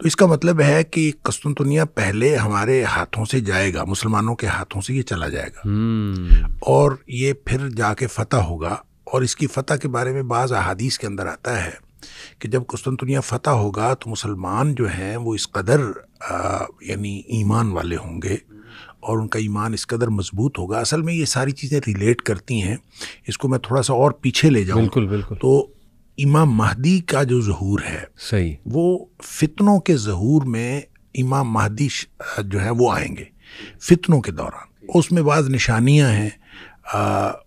تو اس کا مطلب ہے کہ قسطنطنیہ پہلے ہمارے ہاتھوں سے جائے گا، مسلمانوں کے ہاتھوں سے یہ چلا جائے گا، اور یہ پھر جا کے فتح ہوگا. اور اس کی فتح کے بارے میں بعض احادیث کے اندر آتا ہے کہ جب قسطنطنیہ فتح ہوگا تو مسلمان جو ہیں وہ اس قدر یعنی ایمان والے ہوں گے اور ان کا ایمان اس قدر مضبوط ہوگا. اصل میں یہ ساری چیزیں ریلیٹ کرتی ہیں. اس کو میں تھوڑا سا اور پیچھے لے جاؤں. بالکل. تو امام مہدی کا جو ظہور ہے صحیح، وہ فتنوں کے ظہور میں امام مہدی جو ہے وہ آئیں گے فتنوں کے دوران. اس میں بعض نشانیاں ہیں.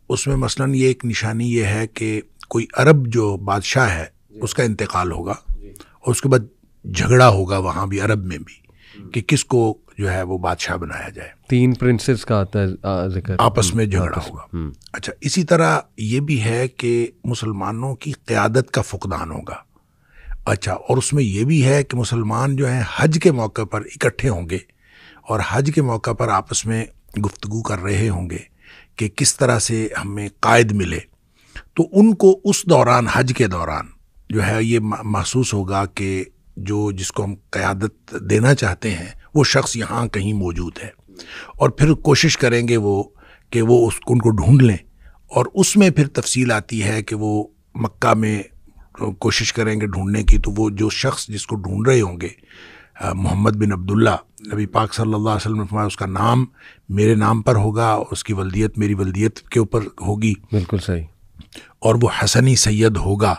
اس میں مثلاً یہ ایک نشانی یہ ہے کہ کوئی عرب جو بادشاہ ہے اس کا انتقال ہوگا، اور اس کے بعد جھگڑا ہوگا وہاں بھی عرب میں بھی کہ کس کو جو ہے وہ بادشاہ بنایا جائے. 3 پرنسز کا آتا ہے ذکر، آپس میں جھگڑا ہوگا. اچھا، اسی طرح یہ بھی ہے کہ مسلمانوں کی قیادت کا فقدان ہوگا. اچھا، اور اس میں یہ بھی ہے کہ مسلمان جو ہیں حج کے موقع پر اکٹھے ہوں گے اور حج کے موقع پر آپس میں گفتگو کر رہے ہوں گے کہ کس طرح سے ہمیں قائد ملے. تو ان کو اس دوران، حج کے دوران جو ہے یہ محسوس ہوگا کہ جس کو ہم قیادت دینا چاہتے ہیں وہ شخص یہاں کہیں موجود ہے، اور پھر کوشش کریں گے کہ وہ ان کو ڈھونڈ لیں. اور اس میں پھر تفصیل آتی ہے کہ وہ مکہ میں کوشش کریں گے ڈھونڈنے کی. تو وہ جو شخص جس کو ڈھونڈ رہے ہوں گے محمد بن عبداللہ، نبی پاک صلی اللہ علیہ وسلم نے فرمایا اس کا نام میرے نام پر ہوگا اور اس کی ولدیت میری ولدیت کے اوپر ہوگی. بالکل صحیح. اور وہ حسنی سید ہوگا،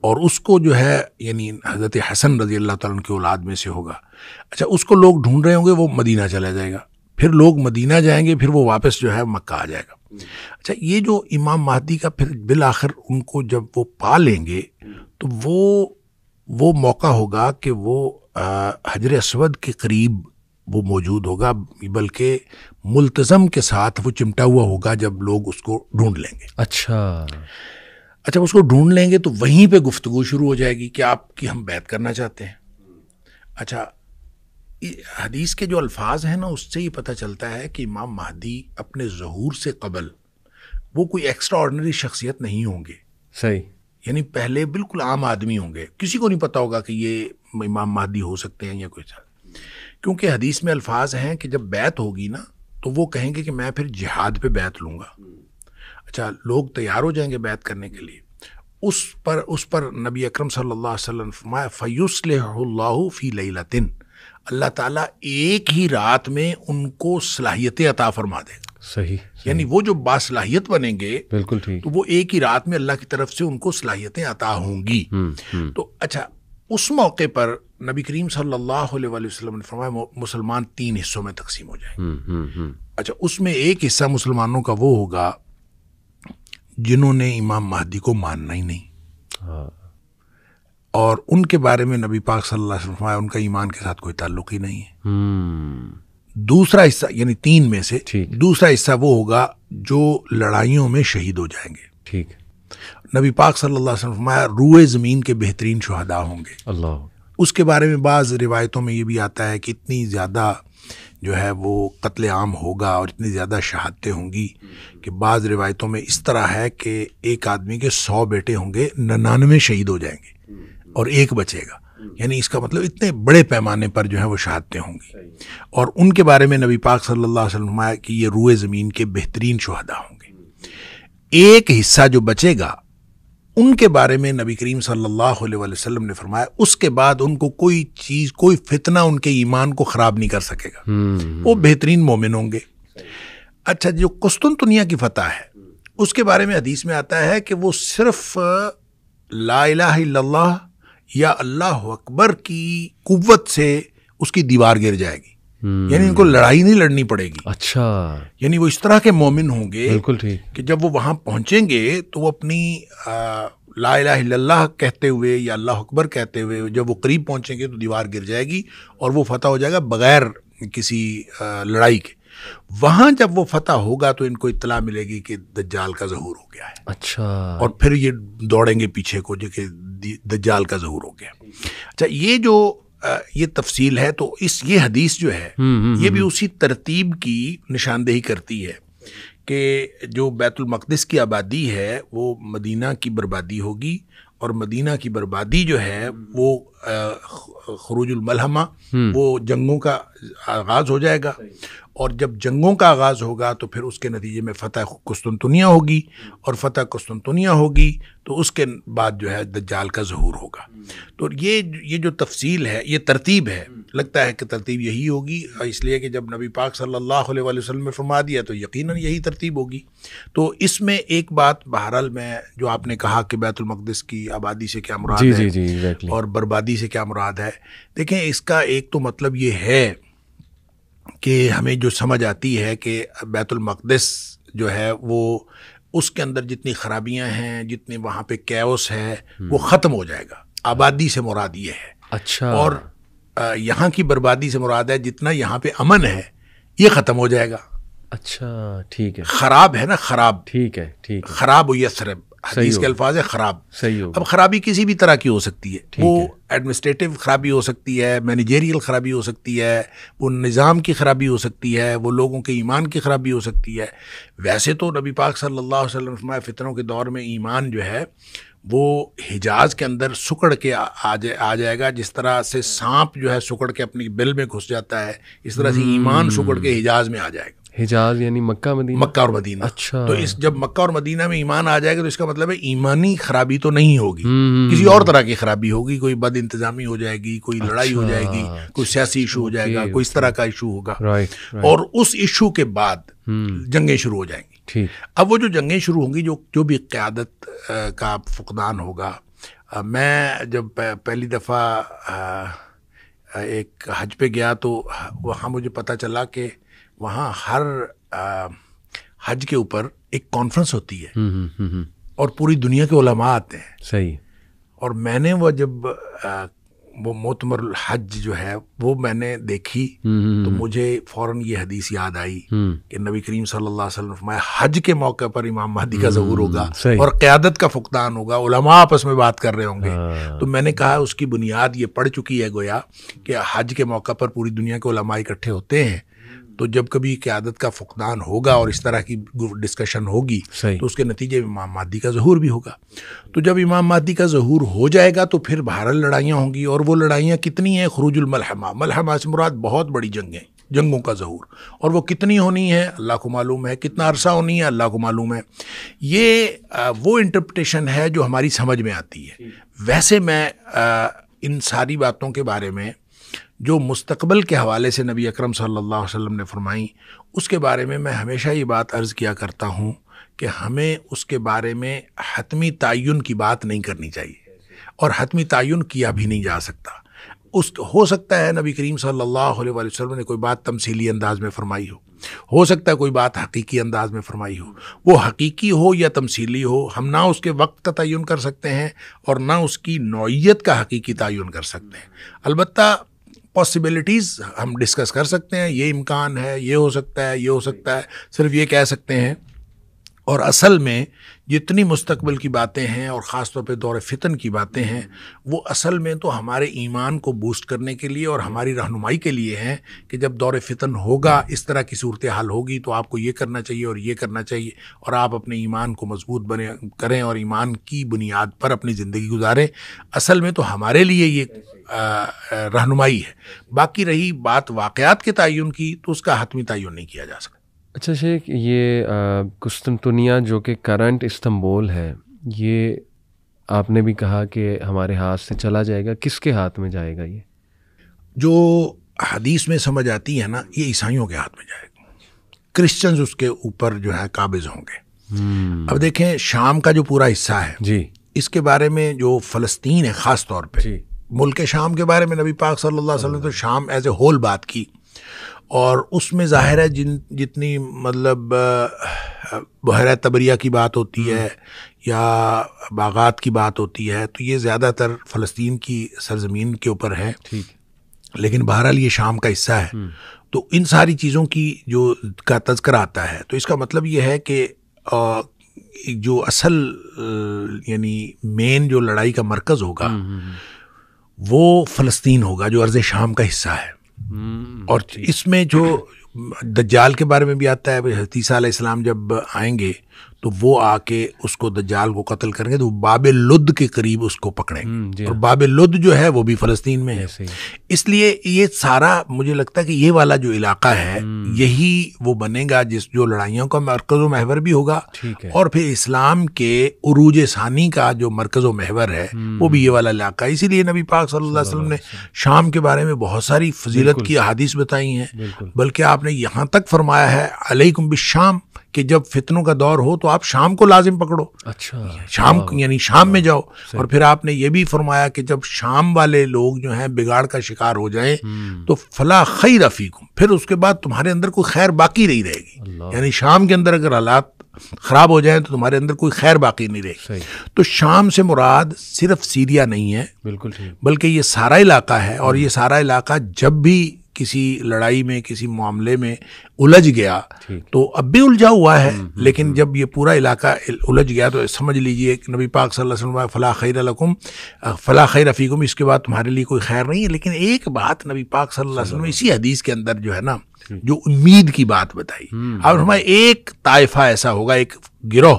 اور اس کو جو ہے یعنی حضرت حسن رضی اللہ تعالیٰ عنہ کی اولاد میں سے ہوگا. اچھا، اس کو لوگ ڈھونڈ رہے ہوں گے، وہ مدینہ چلا جائے گا، پھر لوگ مدینہ جائیں گے، پھر وہ واپس جو ہے مکہ آ جائے گا. اچھا، یہ جو امام مہدی کا پھر بالآخر ان کو جب وہ پا لیں گے تو وہ موقع ہوگا کہ وہ حجر اسود کے قریب وہ موجود ہوگا، بلکہ ملتزم کے ساتھ وہ چمٹا ہوا ہوگا جب لوگ اس کو ڈھونڈ لیں گے. اچھا، اس کو ڈھونڈ لیں گے تو وہیں پہ گفتگو شروع ہو جائے گی کہ آپ کی ہم بیعت کرنا چاہتے ہیں. اچھا، حدیث کے جو الفاظ ہیں نا اس سے یہ پتہ چلتا ہے کہ امام مہدی اپنے ظہور سے قبل وہ کوئی ایکسٹرا آرڈنری شخصیت نہیں ہوں گے. صحیح. یعنی پہلے بالکل عام آدمی ہوں گے، کسی کو نہیں پتا ہوگا کہ یہ امام مہدی ہو سکتے ہیں یا کوئی ساتھ. کیونکہ حدیث میں الفاظ ہیں کہ جب بیعت ہوگی نا تو وہ کہیں گے کہ میں پھر جہاد پہ بیعت لوں گا. اچھا، لوگ تیار ہو جائیں گے بیعت کرنے کے لیے. اس پر نبی اکرم صلی اللہ علیہ وسلم فرمایا فَيُصْلِحُ اللَّهُ فِي لَيْلَةٍ، اللہ تعالیٰ ایک ہی رات میں ان کو صلاحیتیں عطا فرما دے گا. صحیح. یعنی وہ جو باصلاحیت بنیں گے، بالکل ٹھیک، تو وہ ایک ہی رات میں اللہ کی طرف سے ان کو صلاحیتیں عطا ہوں گی. تو اچھا، اس موقع پر نبی کریم صلی اللہ علیہ وسلم نے فرمایا مسلمان 3 حصوں میں تقسیم ہو جائیں گے. اچھا، اس میں ایک حصہ مسلمانوں کا وہ ہوگا جنہوں نے امام مہدی کو ماننا ہی نہیں، اور ان کے بارے میں نبی پاک صلی اللہ علیہ وسلم فرمایا ان کا ایمان کے ساتھ کوئی تعلق ہی نہیں ہے. دوسرا حصہ یعنی 3 میں سے دوسرا حصہ وہ ہوگا جو لڑائیوں میں شہید ہو جائیں گے. ٹھیک. نبی پاک صلی اللہ علیہ وسلم فرمایا روئے زمین کے بہترین شہداء ہوں گے. اللہ. اس کے بارے میں بعض روایتوں میں یہ بھی آتا ہے کہ اتنی زیادہ جو ہے وہ قتل عام ہوگا اور اتنی زیادہ شہادتیں ہوں گی کہ بعض روایتوں میں اس طرح ہے کہ ایک آدمی کے 100 بیٹے ہوں گے، 99 شہید ہو جائیں گے اور ایک بچے گا. یعنی اس کا مطلب اتنے بڑے پیمانے پر جو ہے وہ شہادتیں ہوں گی. اور ان کے بارے میں نبی پاک صلی اللہ علیہ وسلم فرمایا کہ یہ روئے زمین کے بہترین شہداء ہوں گے. ایک حصہ جو بچے گا ان کے بارے میں نبی کریم صلی اللہ علیہ وسلم نے فرمایا اس کے بعد ان کو کوئی چیز، کوئی فتنہ ان کے ایمان کو خراب نہیں کر سکے گا، وہ بہترین مومن ہوں گے. اچھا، جو قسطنطنیہ کی فتح ہے اس کے بارے میں حدیث میں آتا ہے کہ وہ صرف لا الہ الا اللہ یا اللہ اکبر کی قوت سے اس کی دیوار گر جائے گی. یعنی ان کو لڑائی نہیں لڑنی پڑے گی. اچھا، یعنی وہ اس طرح کے مومن ہوں گے. بالکل ٹھیک. کہ جب وہ وہاں پہنچیں گے تو وہ اپنی لا الہ الا اللہ کہتے ہوئے یا اللہ اکبر کہتے ہوئے جب وہ قریب پہنچیں گے تو دیوار گر جائے گی اور وہ فتح ہو جائے گا بغیر کسی لڑائی کے. وہاں جب وہ فتح ہوگا تو ان کو اطلاع ملے گی کہ دجال کا ظہور ہو گیا ہے. اچھا. اور پھر یہ دوڑیں گے پیچھے کو جو کہ دجال کا ظہور ہو گیا. اچھا، یہ جو یہ تفصیل ہے تو یہ حدیث جو ہے یہ بھی اسی ترتیب کی نشاندہی کرتی ہے کہ جو بیت المقدس کی آبادی ہے وہ مدینہ کی بربادی ہوگی اور مدینہ کی بربادی جو ہے وہ خروج الملحمہ، وہ جنگوں کا آغاز ہو جائے گا، اور جب جنگوں کا آغاز ہوگا تو پھر اس کے نتیجے میں فتح قسطنطنیہ ہوگی، اور فتح قسطنطنیہ ہوگی تو اس کے بعد جو ہے دجال کا ظہور ہوگا۔ تو یہ جو تفصیل ہے، یہ ترتیب ہے، لگتا ہے کہ ترتیب یہی ہوگی، اس لیے کہ جب نبی پاک صلی اللہ علیہ وسلم نے فرما دیا تو یقیناً یہی ترتیب ہوگی۔ تو اس میں ایک بات بہرحال میں جو آپ نے کہا کہ بیت المقدس کی آبادی سے کیا مراد ہے اور بربادی سے کیا مراد ہے، دیکھیں اس کا ایک تو مطلب یہ ہے کہ ہمیں جو سمجھ آتی ہے کہ بیت المقدس جو ہے وہ اس کے اندر جتنی خرابیاں ہیں، جتنی وہاں پہ کیوس ہے، وہ ختم ہو جائے گا۔ آبادی سے مراد یہ ہے۔ اچھا۔ اور یہاں کی بربادی سے مراد ہے جتنا یہاں پہ امن ہے یہ ختم ہو جائے گا۔ اچھا ٹھیک ہے۔ خراب ہے نا، خراب، ٹھیک ہے ٹھیک ہے، خراب و یثرب، حدیث کے الفاظ ہے خراب۔ صحیح ہو۔ اب خرابی کسی بھی طرح کی ہو سکتی ہے، وہ ایڈمنسٹریٹو خرابی ہو سکتی ہے، مینیجریل خرابی ہو سکتی ہے، وہ نظام کی خرابی ہو سکتی ہے، وہ لوگوں کے ایمان کی خرابی ہو سکتی ہے۔ ویسے تو نبی پاک صلی اللہ علیہ وسلم فرمایا فتنوں کے دور میں ایمان جو ہے وہ حجاز کے اندر سکڑ کے آ جائے گا، جس طرح سے سانپ جو ہے سکڑ کے اپنی بل میں گھس جاتا ہے، اس طرح سے ایمان سکڑ کے حجاز میں آ جائے گا۔ حجاز یعنی مکہ مدینہ؟ مکہ اور مدینہ۔ اچھا۔ تو جب مکہ اور مدینہ میں ایمان آ جائے گا تو اس کا مطلب ہے ایمانی خرابی تو نہیں ہوگی، کسی اور طرح کی خرابی ہوگی، کوئی بد انتظامی ہو جائے گی، کوئی لڑائی ہو جائے گی، کوئی سیاسی ایشو ہو جائے گا، کوئی اس طرح کا ایشو ہوگا، اور اس ایشو کے بعد جنگیں شروع ہو جائیں گی۔ اب وہ جو جنگیں شروع ہوں گی، جو بھی قیادت کا فقدان ہوگا، میں جب پہلی دفعہ ایک حج پہ گیا تو وہاں مجھے پتہ چلا کہ وہاں ہر حج کے اوپر ایک کانفرنس ہوتی ہے اور پوری دنیا کے علماء آتے ہیں۔ صحیح۔ اور میں نے وہ جب وہ معتمر الحج جو ہے وہ میں نے دیکھی تو مجھے فوراً یہ حدیث یاد آئی کہ نبی کریم صلی اللہ علیہ وسلم نے فرمایا حج کے موقع پر امام مہدی کا ظہور ہوگا اور قیادت کا فقدان ہوگا، علماء آپس میں بات کر رہے ہوں گے۔ تو میں نے کہا اس کی بنیاد یہ پڑ چکی ہے گویا کہ حج کے موقع پر پوری دنیا کے علماء اکٹھے ہوتے ہیں، تو جب کبھی قیادت کا فقدان ہوگا اور اس طرح کی ڈسکشن ہوگی تو اس کے نتیجے میں امام مہدی کا ظہور بھی ہوگا۔ تو جب امام مہدی کا ظہور ہو جائے گا تو پھر بہرحال لڑائیاں ہوں گی، اور وہ لڑائیاں کتنی ہیں؟ خروج الملحمہ، ملحمہ سے مراد بہت بڑی جنگیں، جنگوں کا ظہور، اور وہ کتنی ہونی ہے اللہ کو معلوم ہے، کتنا عرصہ ہونی ہے اللہ کو معلوم ہے۔ یہ وہ انٹرپریٹیشن ہے جو ہماری سمجھ میں آتی ہے۔ ویسے میں ان ساری باتوں کے بارے میں جو مستقبل کے حوالے سے نبی اکرم صلی اللہ علیہ وسلم نے فرمائی، اس کے بارے میں ہمیشہ یہ بات عرض کیا کرتا ہوں کہ ہمیں اس کے بارے میں حتمی تعین کی بات نہیں کرنی چاہیے، اور حتمی تعین کیا بھی نہیں جا سکتا۔ ہو سکتا ہے نبی کریم صلی اللہ علیہ وسلم نے کوئی بات تمثیلی انداز میں فرمائی ہو سکتا ہے کوئی بات حقیقی انداز میں فرمائی ہو، وہ حقیقی ہو یا تمثیلی ہو، ہم نہ اس کے وقت کا تعین کر سکتے ہیں اور نہ اس کی نوعیت کا حقیقی تعین کر سکتے ہیں۔ البتہ پاسبلٹیز ہم ڈسکس کر سکتے ہیں، یہ امکان ہے، یہ ہو سکتا ہے، یہ ہو سکتا ہے، صرف یہ کہہ سکتے ہیں۔ اور اصل میں جتنی مستقبل کی باتیں ہیں اور خاص طور پہ دور فتن کی باتیں ہیں، وہ اصل میں تو ہمارے ایمان کو بوسٹ کرنے کے لیے اور ہماری رہنمائی کے لیے ہیں کہ جب دور فتن ہوگا، اس طرح کی صورتحال ہوگی تو آپ کو یہ کرنا چاہیے اور یہ کرنا چاہیے، اور آپ اپنے ایمان کو مضبوط کریں اور ایمان کی بنیاد پر اپنی زندگی گزاریں۔ اصل میں تو ہمارے لیے یہ رہنمائی ہے۔ باقی رہی بات واقعات کے تعین کی تو اس کا حتمی تعین نہیں کیا جا سکتا۔ اچھا شیخ، یہ قسطنطنیہ جو کہ کرنٹ استنبول ہے، یہ آپ نے بھی کہا کہ ہمارے ہاتھ سے چلا جائے گا، کس کے ہاتھ میں جائے گا؟ یہ جو حدیث میں سمجھ آتی ہے نا، یہ عیسائیوں کے ہاتھ میں جائے گا، کرسچنز اس کے اوپر جو ہے قابض ہوں گے۔ اب دیکھیں شام کا جو پورا حصہ ہے جی، اس کے بارے میں جو فلسطین ہے خاص طور پہ جی، ملک شام کے بارے میں نبی پاک صلی اللہ علیہ وسلم نے تو شام ایز اے ہول بات کی، اور اس میں ظاہر ہے جتنی مطلب بحیرہ طبریہ کی بات ہوتی ہے یا باغات کی بات ہوتی ہے تو یہ زیادہ تر فلسطین کی سرزمین کے اوپر ہے، لیکن بہرحال یہ شام کا حصہ ہے۔ تو ان ساری چیزوں کی جو کا تذکرہ آتا ہے تو اس کا مطلب یہ ہے کہ جو اصل یعنی مین جو لڑائی کا مرکز ہوگا وہ فلسطین ہوگا، جو ارض شام کا حصہ ہے۔ اور اس میں جو دجال کے بارے میں بھی آتا ہے، حضرت عیسیٰ علیہ السلام جب آئیں گے تو وہ آ کے اس کو دجال کو قتل کریں گے تو باب لد کے قریب اس کو پکڑیں گے، اور باب لد جو ہے وہ بھی فلسطین میں ہے. اس لیے یہ سارا مجھے لگتا ہے کہ یہ والا جو علاقہ ہے یہی وہ بنے گا جس جو لڑائیوں کا مرکز و محور بھی ہوگا، اور پھر اسلام کے عروج ثانی کا جو مرکز و محور ہے وہ بھی یہ والا علاقہ ہے. اسی لیے نبی پاک صلی اللہ علیہ وسلم نے شام کے بارے میں بہت ساری فضیلت کی احادیث بتائی ہیں، بلکہ آپ نے یہاں تک فرمایا ہے علیکم بالشام کہ جب فتنوں کا دور ہو تو آپ شام کو لازم پکڑو. اچھا، شام یعنی شام میں جاؤ. اور پھر آپ نے یہ بھی فرمایا کہ جب شام والے لوگ جو ہیں بگاڑ کا شکار ہو جائیں تو فلا خیر فیکم، پھر اس کے بعد تمہارے اندر کوئی خیر باقی نہیں رہے گی. یعنی شام کے اندر اگر حالات خراب ہو جائیں تو تمہارے اندر کوئی خیر باقی نہیں رہے گی. تو شام سے مراد صرف سیریا نہیں ہے، بالکل، بلکہ یہ سارا علاقہ ہے. اور یہ سارا علاقہ جب بھی کسی لڑائی میں کسی معاملے میں الجھ گیا تو اب بھی الجھا ہوا ہے، لیکن جب یہ پورا علاقہ الجھ گیا تو سمجھ لیجئے کہ نبی پاک صلی اللہ علیہ وسلم فلا خیر لکم فلا خیر فیکم، اس کے بعد تمہارے لیے کوئی خیر نہیں ہے. لیکن ایک بات نبی پاک صلی اللہ علیہ وسلم اسی حدیث کے اندر جو ہے نا جو امید کی بات بتائی، اب ہمارا ایک طائفہ ایسا ہوگا، ایک گروہ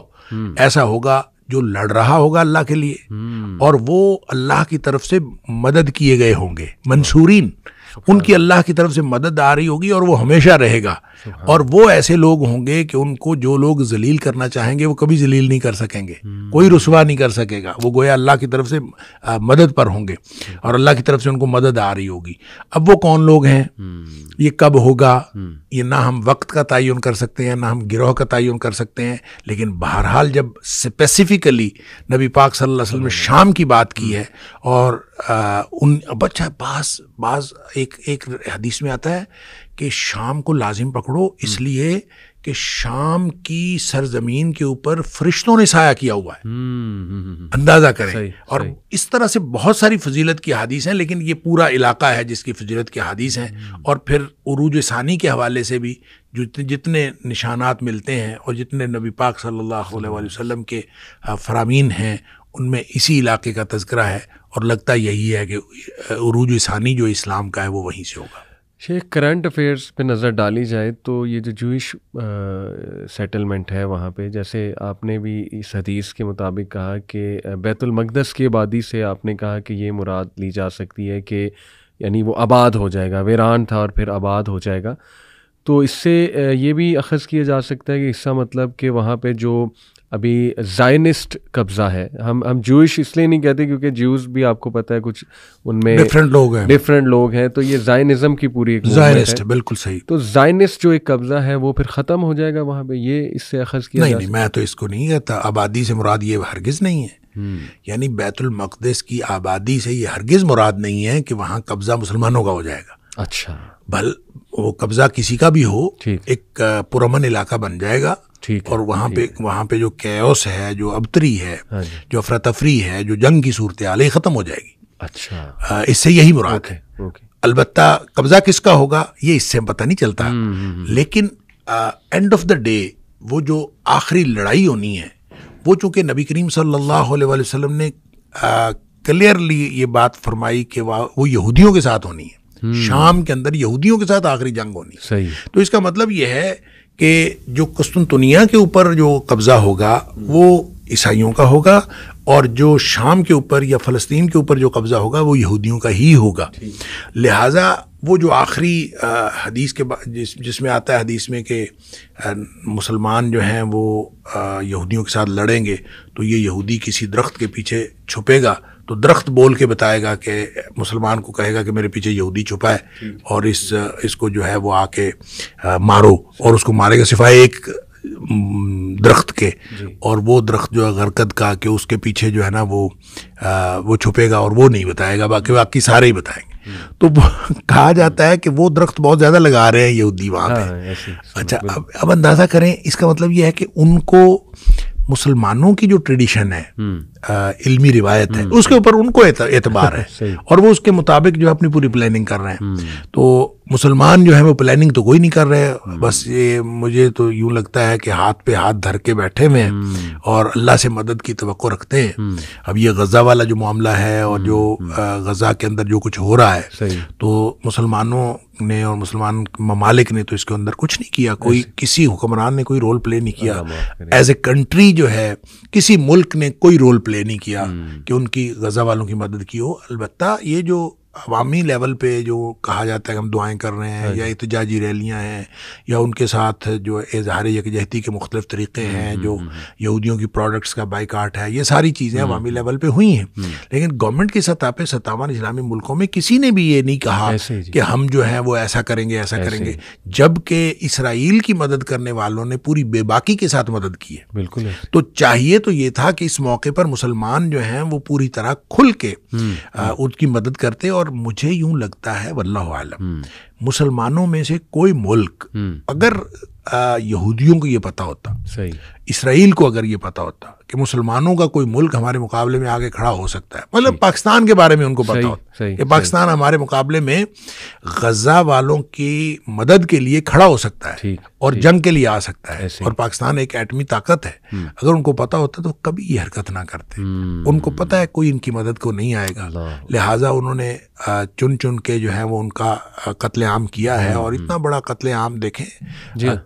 ایسا ہوگا جو لڑ رہا ہوگا اللہ کے لیے، اور وہ اللہ کی طرف سے مدد کیے گئے ہوں گے، منصورین، ان کی اللہ کی طرف سے مدد آ رہی ہوگی اور وہ ہمیشہ رہے گا. اور وہ ایسے لوگ ہوں گے کہ ان کو جو لوگ ذلیل کرنا چاہیں گے وہ کبھی ذلیل نہیں کر سکیں گے، کوئی رسوا نہیں کر سکے گا. وہ گویا اللہ کی طرف سے مدد پر ہوں گے اور اللہ کی طرف سے ان کو مدد آ رہی ہوگی. اب وہ کون لوگ ہیں، یہ کب ہوگا، یہ نہ ہم وقت کا تعین کر سکتے ہیں نہ ہم گروہ کا تعین کر سکتے ہیں. لیکن بہرحال جب اسپیسیفکلی نبی پاک صلی اللہ علیہ وسلم نے شام کی بات کی ہے، اور ان بچہ بعض ایک حدیث میں آتا ہے کہ شام کو لازم پکڑو اس لیے کہ شام کی سرزمین کے اوپر فرشتوں نے سایہ کیا ہوا ہے. اندازہ کریں. اور اس طرح سے بہت ساری فضیلت کی حدیث ہیں، لیکن یہ پورا علاقہ ہے جس کی فضیلت کی حدیث ہیں. اور پھر عروج ثانی کے حوالے سے بھی جتنے نشانات ملتے ہیں اور جتنے نبی پاک صلی اللہ علیہ وسلم کے فرامین ہیں ان میں اسی علاقے کا تذکرہ ہے، اور لگتا یہی ہے کہ عروج ثانی جو اسلام کا ہے وہ وہیں سے ہوگا. شیخ، کرنٹ افیئرس پہ نظر ڈالی جائے تو یہ جو جوئش سیٹلمنٹ ہے وہاں پہ، جیسے آپ نے بھی اس حدیث کے مطابق کہا کہ بیت المقدس کی آبادی سے آپ نے کہا کہ یہ مراد لی جا سکتی ہے کہ یعنی وہ آباد ہو جائے گا، ویران تھا اور پھر آباد ہو جائے گا. تو اس سے یہ بھی اخذ کیا جا سکتا ہے کہ اس کا مطلب کہ وہاں پہ جو ابھی زائنسٹ قبضہ ہے، ہم جوئش اس لیے نہیں کہتے کیونکہ جیوز بھی آپ کو پتہ ہے کچھ ان میں ڈفرینٹ لوگ ہیں، تو یہ زائنزم کی پوری ایک زائنسٹ ہے. بالکل صحیح. تو زائنسٹ جو ایک قبضہ ہے وہ پھر ختم ہو جائے گا وہاں پہ، یہ اس سے اخذ کیا نہیں. میں تو اس کو نہیں کہتا. آبادی سے مراد یہ ہرگز نہیں ہے. یعنی بیت المقدس کی آبادی سے یہ ہرگز مراد نہیں ہے کہ وہاں قبضہ مسلمانوں کا ہو جائے گا. اچھا، بھل وہ قبضہ کسی کا بھی ہو، ایک پرامن علاقہ بن جائے گا، اور وہاں پہ جو کیوس ہے، جو ابتری ہے، جو افراتفری ہے، جو جنگ کی صورتحال ہے ختم ہو جائے گی. اچھا، اس سے یہی مراد ہے. البتہ قبضہ کس کا ہوگا یہ اس سے پتہ نہیں چلتا، لیکن اینڈ آف دا ڈے وہ جو آخری لڑائی ہونی ہے وہ چونکہ نبی کریم صلی اللہ علیہ وسلم نے کلیئرلی یہ بات فرمائی کہ وہ یہودیوں کے ساتھ ہونی ہے. شام کے اندر یہودیوں کے ساتھ آخری جنگ ہونی. صحیح. تو اس کا مطلب یہ ہے کہ جو قسطنطنیہ کے اوپر جو قبضہ ہوگا وہ عیسائیوں کا ہوگا، اور جو شام کے اوپر یا فلسطین کے اوپر جو قبضہ ہوگا وہ یہودیوں کا ہی ہوگا. لہٰذا وہ جو آخری حدیث کے جس میں آتا ہے حدیث میں کہ مسلمان جو ہیں وہ یہودیوں کے ساتھ لڑیں گے تو یہ یہودی کسی درخت کے پیچھے چھپے گا، تو درخت بول کے بتائے گا کہ مسلمان کو کہے گا کہ میرے پیچھے یہودی چھپا ہے اور اس کو جو ہے وہ آ کے مارو، اور اس کو مارے گا سوائے ایک درخت کے، اور وہ درخت جو ہے غرقد کا کہ اس کے پیچھے جو ہے نا وہ چھپے گا اور وہ نہیں بتائے گا، باقی سارے ہی بتائیں گے. تو کہا جاتا ہے کہ وہ درخت بہت زیادہ لگا رہے ہیں یہودی وہاں پہ. اچھا، اب اندازہ کریں، اس کا مطلب یہ ہے کہ ان کو مسلمانوں کی جو ٹریڈیشن ہے، علمی روایت ہے، اس کے اوپر ان کو اعتبار ہے، اور وہ اس کے مطابق جو اپنی پوری پلاننگ کر رہے ہیں. تو مسلمان جو ہے وہ پلاننگ تو کوئی نہیں کر رہے، بس یہ مجھے تو یوں لگتا ہے کہ ہاتھ پہ ہاتھ دھر کے بیٹھے ہوئے ہیں اور اللہ سے مدد کی توقع رکھتے ہیں. اب یہ غزہ والا جو معاملہ ہے اور جو غزہ کے اندر جو کچھ ہو رہا ہے، تو مسلمانوں نے اور مسلمان ممالک نے تو اس کے اندر کچھ نہیں کیا، کوئی کسی حکمران نے کوئی رول پلے نہیں کیا، ایز اے کنٹری جو ہے کسی ملک نے کوئی رول پلے نہیں کیا کہ ان کی غزہ والوں کی مدد کی ہو۔ البتہ یہ جو عوامی لیول پہ جو کہا جاتا ہے کہ ہم دعائیں کر رہے ہیں یا احتجاجی ریلیاں ہیں یا ان کے ساتھ جو اظہار یکجہتی کے مختلف طریقے ہیں، جو یہودیوں کی پروڈکٹس کا بائیکاٹ ہے، یہ ساری چیزیں عوامی لیول پہ ہوئی ہیں، لیکن گورنمنٹ کی سطح پہ 57 اسلامی ملکوں میں کسی نے بھی یہ نہیں کہا کہ ہم جو ہے وہ ایسا کریں گے ایسا کریں گے، جبکہ اسرائیل کی مدد کرنے والوں نے پوری بے باکی کے ساتھ مدد کی ہے۔ بالکل، تو چاہیے تو یہ تھا کہ اس موقع پر مسلمان جو ہیں وہ پوری طرح کھل کے ان کی مدد کرتے، اور مجھے یوں لگتا ہے واللہ عالم مسلمانوں میں سے کوئی ملک اگر یہودیوں کو یہ پتا ہوتا، اسرائیل کو اگر یہ پتا ہوتا کہ مسلمانوں کا کوئی ملک ہمارے مقابلے میں آگے کھڑا ہو سکتا ہے، مطلب پاکستان کے بارے میں ان کو پتا ہوتا کہ پاکستان ہمارے مقابلے میں غزہ والوں کی مدد کے لیے کھڑا ہو سکتا ہے اور جنگ کے لیے آ سکتا ہے، اور پاکستان ایک ایٹمی طاقت ہے، اگر ان کو پتا ہوتا تو کبھی یہ حرکت نہ کرتے۔ ان کو پتا ہے کوئی ان کی مدد کو نہیں آئے گا، لہٰذا انہوں نے چن چن کے جو ہے وہ ان کا قتل عام کیا ہے، اور اتنا بڑا قتل عام دیکھیں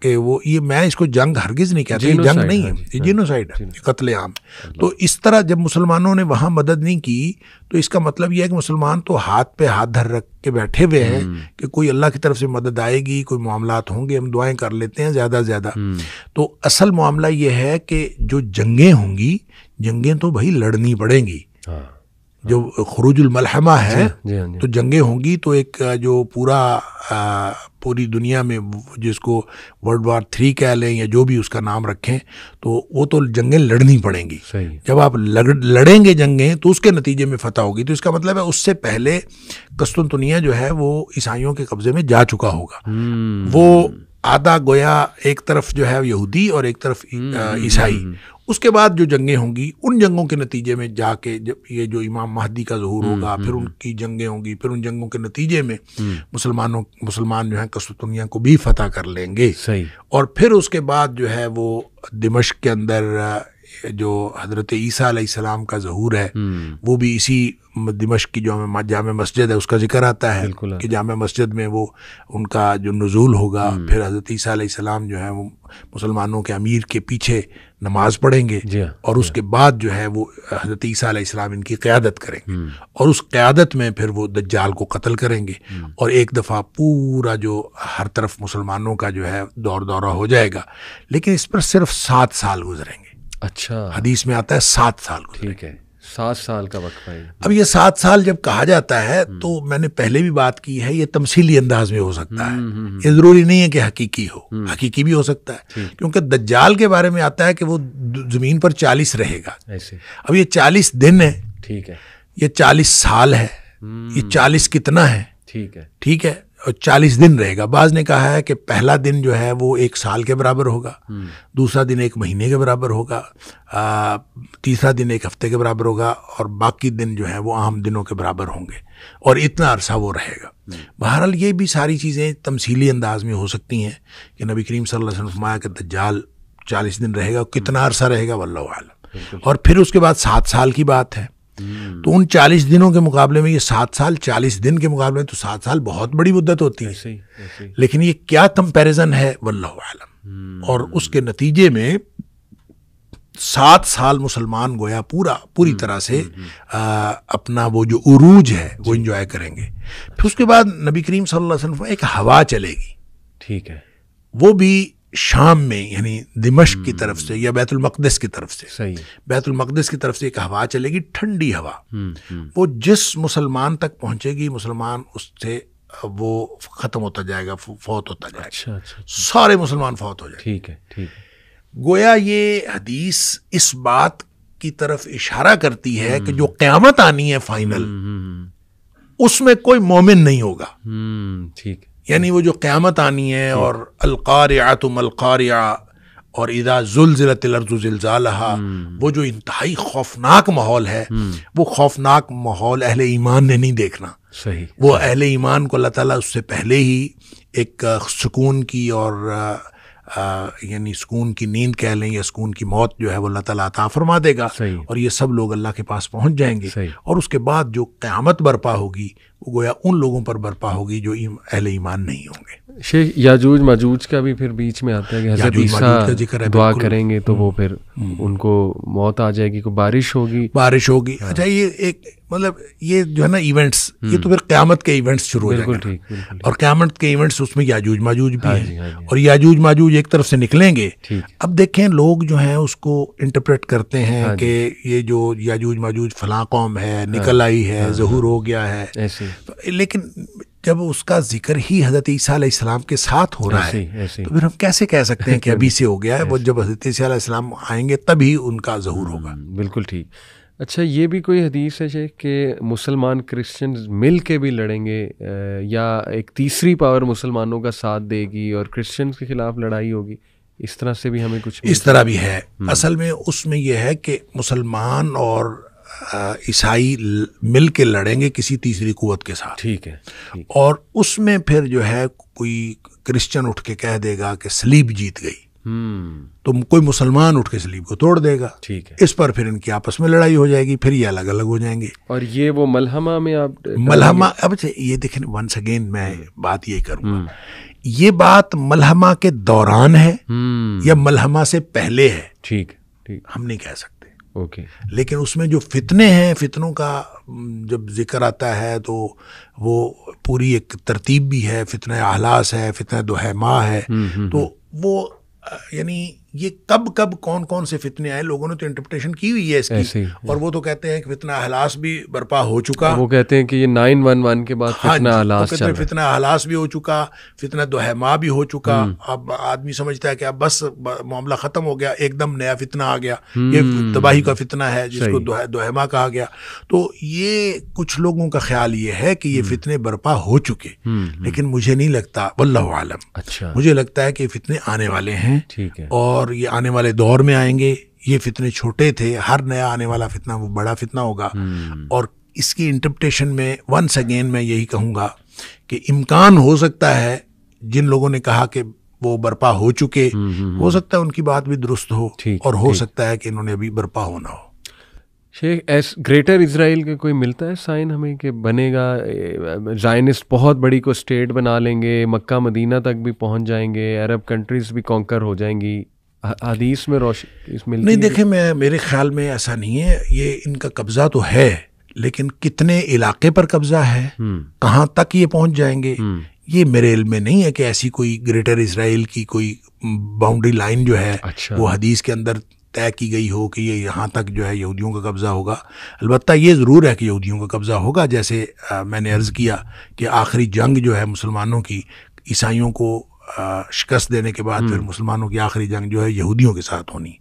کہ وہ یہ میں اس کو جنگ ہرگز نہیں کہتا، یہ جنگ نہیں ہے، یہ جینوسائیڈ ہے، قتل عام۔ تو اس طرح جب مسلمانوں نے وہاں مدد نہیں کی تو اس کا مطلب یہ ہے کہ مسلمان تو ہاتھ پہ ہاتھ دھر رکھ کے بیٹھے ہوئے ہیں کہ کوئی اللہ کی طرف سے مدد آئے گی، کوئی معاملات ہوں گے، ہم دعائیں کر لیتے ہیں زیادہ سے زیادہ۔ تو اصل معاملہ یہ ہے کہ جو جنگیں ہوں گی، جنگیں تو بھائی لڑنی پڑیں گی، جو خروج الملحمہ ہے تو جنگیں ہوں گی، تو ایک جو پوری دنیا میں جس کو ورلڈ وار 3 کہہ لیں یا جو بھی اس کا نام رکھیں، تو وہ تو جنگیں لڑنی پڑیں گی۔ جب آپ لڑیں گے جنگیں تو اس کے نتیجے میں فتح ہوگی، تو اس کا مطلب ہے اس سے پہلے قسطنطنیہ جو ہے وہ عیسائیوں کے قبضے میں جا چکا ہوگا، وہ آدھا گویا ایک طرف جو ہے یہودی اور ایک طرف عیسائی۔ اس کے بعد جو جنگیں ہوں گی، ان جنگوں کے نتیجے میں جا کے جب یہ جو امام مہدی کا ظہور ہوگا، پھر ان کی جنگیں ہوں گی، پھر ان جنگوں کے نتیجے میں مسلمان جو ہیں قسطنطنیہ کو بھی فتح کر لیں گے، اور پھر اس کے بعد جو ہے وہ دمشق کے اندر جو حضرت عیسیٰ علیہ السلام کا ظہور ہے، وہ بھی اسی دمشق کی جامع مسجد ہے اس کا ذکر آتا ہے کہ جامع مسجد میں وہ ان کا جو نزول ہوگا، پھر حضرت عیسیٰ علیہ السلام جو ہے وہ مسلمانوں کے امیر کے پیچھے نماز پڑھیں گے، اور اس کے بعد جو ہے وہ حضرت عیسیٰ علیہ السلام ان کی قیادت کریں گے، اور اس قیادت میں پھر وہ دجال کو قتل کریں گے، اور ایک دفعہ پورا جو ہر طرف مسلمانوں کا جو ہے دورہ ہو جائے گا، لیکن اس پر صرف 7 سال گزریں گے۔ اچھا، حدیث میں آتا ہے 7 سال گزریں گے۔ 7 سال کا وقفہ ہے۔ اب یہ 7 سال جب کہا جاتا ہے تو میں نے پہلے بھی بات کی ہے، یہ تمثیلی انداز میں ہو سکتا ہے، یہ ضروری نہیں ہے کہ حقیقی ہو، حقیقی بھی ہو سکتا ہے، کیونکہ دجال کے بارے میں آتا ہے کہ وہ زمین پر 40 رہے گا۔ اب یہ 40 دن ہے، ٹھیک ہے، یہ 40 سال ہے، یہ 40 کتنا ہے، ٹھیک ہے، اور 40 دن رہے گا۔ بعض نے کہا ہے کہ پہلا دن جو ہے وہ 1 سال کے برابر ہوگا، دوسرا دن 1 مہینے کے برابر ہوگا، تیسرا دن 1 ہفتے کے برابر ہوگا، اور باقی دن جو ہے وہ عام دنوں کے برابر ہوں گے، اور اتنا عرصہ وہ رہے گا۔ بہرحال یہ بھی ساری چیزیں تمثیلی انداز میں ہو سکتی ہیں کہ نبی کریم صلی اللہ علیہ وسلم نے فرمایا کہ دجال 40 دن رہے گا، کتنا عرصہ رہے گا واللہ اعلم، اور پھر اس کے بعد 7 سال کی بات ہے۔ تو ان 40 دنوں کے مقابلے میں یہ 7 سال 40 دن کے مقابلے میں تو 7 سال بہت بڑی مدت ہوتی ہے، لیکن یہ کیا کمپیریزن ہے واللہ اعلم۔ اور اس کے نتیجے میں 7 سال مسلمان گویا پوری طرح سے اپنا وہ جو عروج ہے وہ انجوائے کریں گے۔ پھر اس کے بعد نبی کریم صلی اللہ علیہ وسلم ایک ہوا چلے گی، ٹھیک ہے، وہ بھی شام میں، یعنی دمشق کی طرف سے یا بیت المقدس کی طرف سے، بیت المقدس کی طرف سے ایک ہوا چلے گی، ٹھنڈی ہوا، وہ جس مسلمان تک پہنچے گی مسلمان اس سے وہ ختم ہوتا جائے گا، فوت ہوتا جائے گا، سارے مسلمان فوت ہو جائیں گے، ٹھیک ہے۔ گویا یہ حدیث اس بات کی طرف اشارہ کرتی ہے کہ جو قیامت آنی ہے فائنل، اس میں کوئی مومن نہیں ہوگا، ٹھیک، یعنی وہ جو قیامت آنی ہے، اور القارعۃ ما القارعہ، اور اذا زلزلت الارض زلزالہا، وہ جو انتہائی خوفناک ماحول ہے، وہ خوفناک ماحول اہل ایمان نے نہیں دیکھنا، وہ اہل ایمان کو اللہ تعالیٰ اس سے پہلے ہی ایک سکون کی اور یعنی سکون کی نیند کہہ لیں یا سکون کی موت جو ہے وہ اللہ تعالیٰ عطا فرما دے گا، اور یہ سب لوگ اللہ کے پاس پہنچ جائیں گے، اور اس کے بعد جو قیامت برپا ہوگی وہ گویا ان لوگوں پر برپا ہوگی جو اہل ایمان نہیں ہوں گے۔ شیخ یاجوج ماجوج کا بھی پھر بیچ میں آتا ہے کہ حضرت عیسیٰ دعا کریں گے تو وہ پھر ان کو موت آ جائے گی، کوئی بارش ہوگی۔ اچھا، یہ ایک مطلب یہ جو ہے نا ایونٹس، یہ تو پھر قیامت کے ایونٹس شروع ہو جائیں گے، اور قیامت کے ایونٹس اس میں یاجوج ماجوج بھی ہیں، اور یاجوج ماجوج ایک طرف سے نکلیں گے۔ اب دیکھیں لوگ جو ہیں اس کو انٹرپریٹ کرتے ہیں کہ یہ جو یاجوج ماجوج فلاں قوم ہے، نکل آئی ہے، ظہور ہو گیا ہے، لیکن جب اس کا ذکر ہی حضرت عیسیٰ علیہ السلام کے ساتھ ہو رہا ہے تو پھر ہم کیسے کہہ سکتے ہیں کہ ابھی سے ہو گیا ہے؟ وہ جب حضرت عیسیٰ علیہ السلام آئیں گے تبھی ان کا ظہور ہوگا۔ بالکل ٹھیک۔ اچھا، یہ بھی کوئی حدیث ہے شیخ کہ مسلمان کرسچنز مل کے بھی لڑیں گے، یا ایک تیسری پاور مسلمانوں کا ساتھ دے گی اور کرسچنز کے خلاف لڑائی ہوگی؟ اس طرح سے بھی ہمیں کچھ اس طرح بھی ہے۔ اصل میں اس میں یہ ہے کہ مسلمان اور عیسائی مل کے لڑیں گے کسی تیسری قوت کے ساتھ، ٹھیک ہے، اور اس میں پھر جو ہے کوئی کرسچن اٹھ کے کہہ دے گا کہ صلیب جیت گئی، تو کوئی مسلمان اٹھ کے صلیب کو توڑ دے گا، ٹھیک ہے، اس پر پھر ان کی آپس میں لڑائی ہو جائے گی، پھر یہ الگ الگ ہو جائیں گے۔ اور یہ وہ ملحمہ میں آپ اب یہ دیکھیں، ونس اگین میں بات یہ کروں گا، یہ بات ملحمہ کے دوران ہے یا ملحمہ سے پہلے ہے، ٹھیک ہم نہیں کہہ سکتے، اوکے، لیکن اس میں جو فتنے ہیں، فتنوں کا جب ذکر آتا ہے تو وہ پوری ایک ترتیب بھی ہے، فتنہ احلاس ہے، فتنہ دہیما ہے، تو وہ یعنی یہ کب کب کون کون سے فتنے آئے، لوگوں نے تو انٹرپریٹیشن کی ہوئی ہے اس کی، اور وہ تو کہتے ہیں کہ فتنہ احلاس بھی برپا ہو چکا، وہ کہتے ہیں کہ یہ 911 کے بعد فتنہ احلاس چل رہا ہے، فتنہ احلاس بھی ہو چکا، فتنہ دہیما بھی ہو چکا، اب آدمی سمجھتا ہے کہ اب بس معاملہ ختم ہو گیا، ایک دم نیا فتنہ آ گیا، یہ تباہی کا فتنہ ہے جس کو دہیما کہا گیا۔ تو یہ کچھ لوگوں کا خیال یہ ہے کہ یہ فتنے برپا ہو چکے، لیکن مجھے نہیں لگتا، واللہ عالم، مجھے لگتا ہے کہ یہ فتنے آنے والے ہیں، اور یہ آنے والے دور میں آئیں گے۔ یہ فتنے چھوٹے تھے، ہر نیا آنے والا فتنہ وہ بڑا فتنہ ہوگا، اور اس کی انٹرپریٹیشن میں ونس اگین میں یہی کہوں گا کہ امکان ہو سکتا ہے جن لوگوں نے کہا کہ وہ برپا ہو چکے، ہو سکتا ہے ان کی بات بھی درست ہو، اور ہو سکتا ہے کہ انہوں نے ابھی برپا ہونا ہو۔ شیخ، گریٹر اسرائیل کا کوئی ملتا ہے سائن ہمیں کہ بنے گا؟ زائنسٹ بہت بڑی کو اسٹیٹ بنا لیں گے، مکہ مدینہ تک بھی پہنچ جائیں گے، عرب کنٹریز بھی کانکر ہو جائیں گی، حدیث میں روشنی نہیں؟ دیکھیں، میرے خیال میں ایسا نہیں ہے، یہ ان کا قبضہ تو ہے، لیکن کتنے علاقے پر قبضہ ہے، کہاں تک یہ پہنچ جائیں گے، یہ میرے علم میں نہیں ہے کہ ایسی کوئی گریٹر اسرائیل کی کوئی باؤنڈری لائن جو ہے وہ حدیث کے اندر طے کی گئی ہو کہ یہ یہاں تک جو ہے یہودیوں کا قبضہ ہوگا۔ البتہ یہ ضرور ہے کہ یہودیوں کا قبضہ ہوگا، جیسے میں نے عرض کیا کہ آخری جنگ جو ہے مسلمانوں کی، عیسائیوں کو شکست دینے کے بعد پھر مسلمانوں کی آخری جنگ جو ہے یہودیوں کے ساتھ ہونی،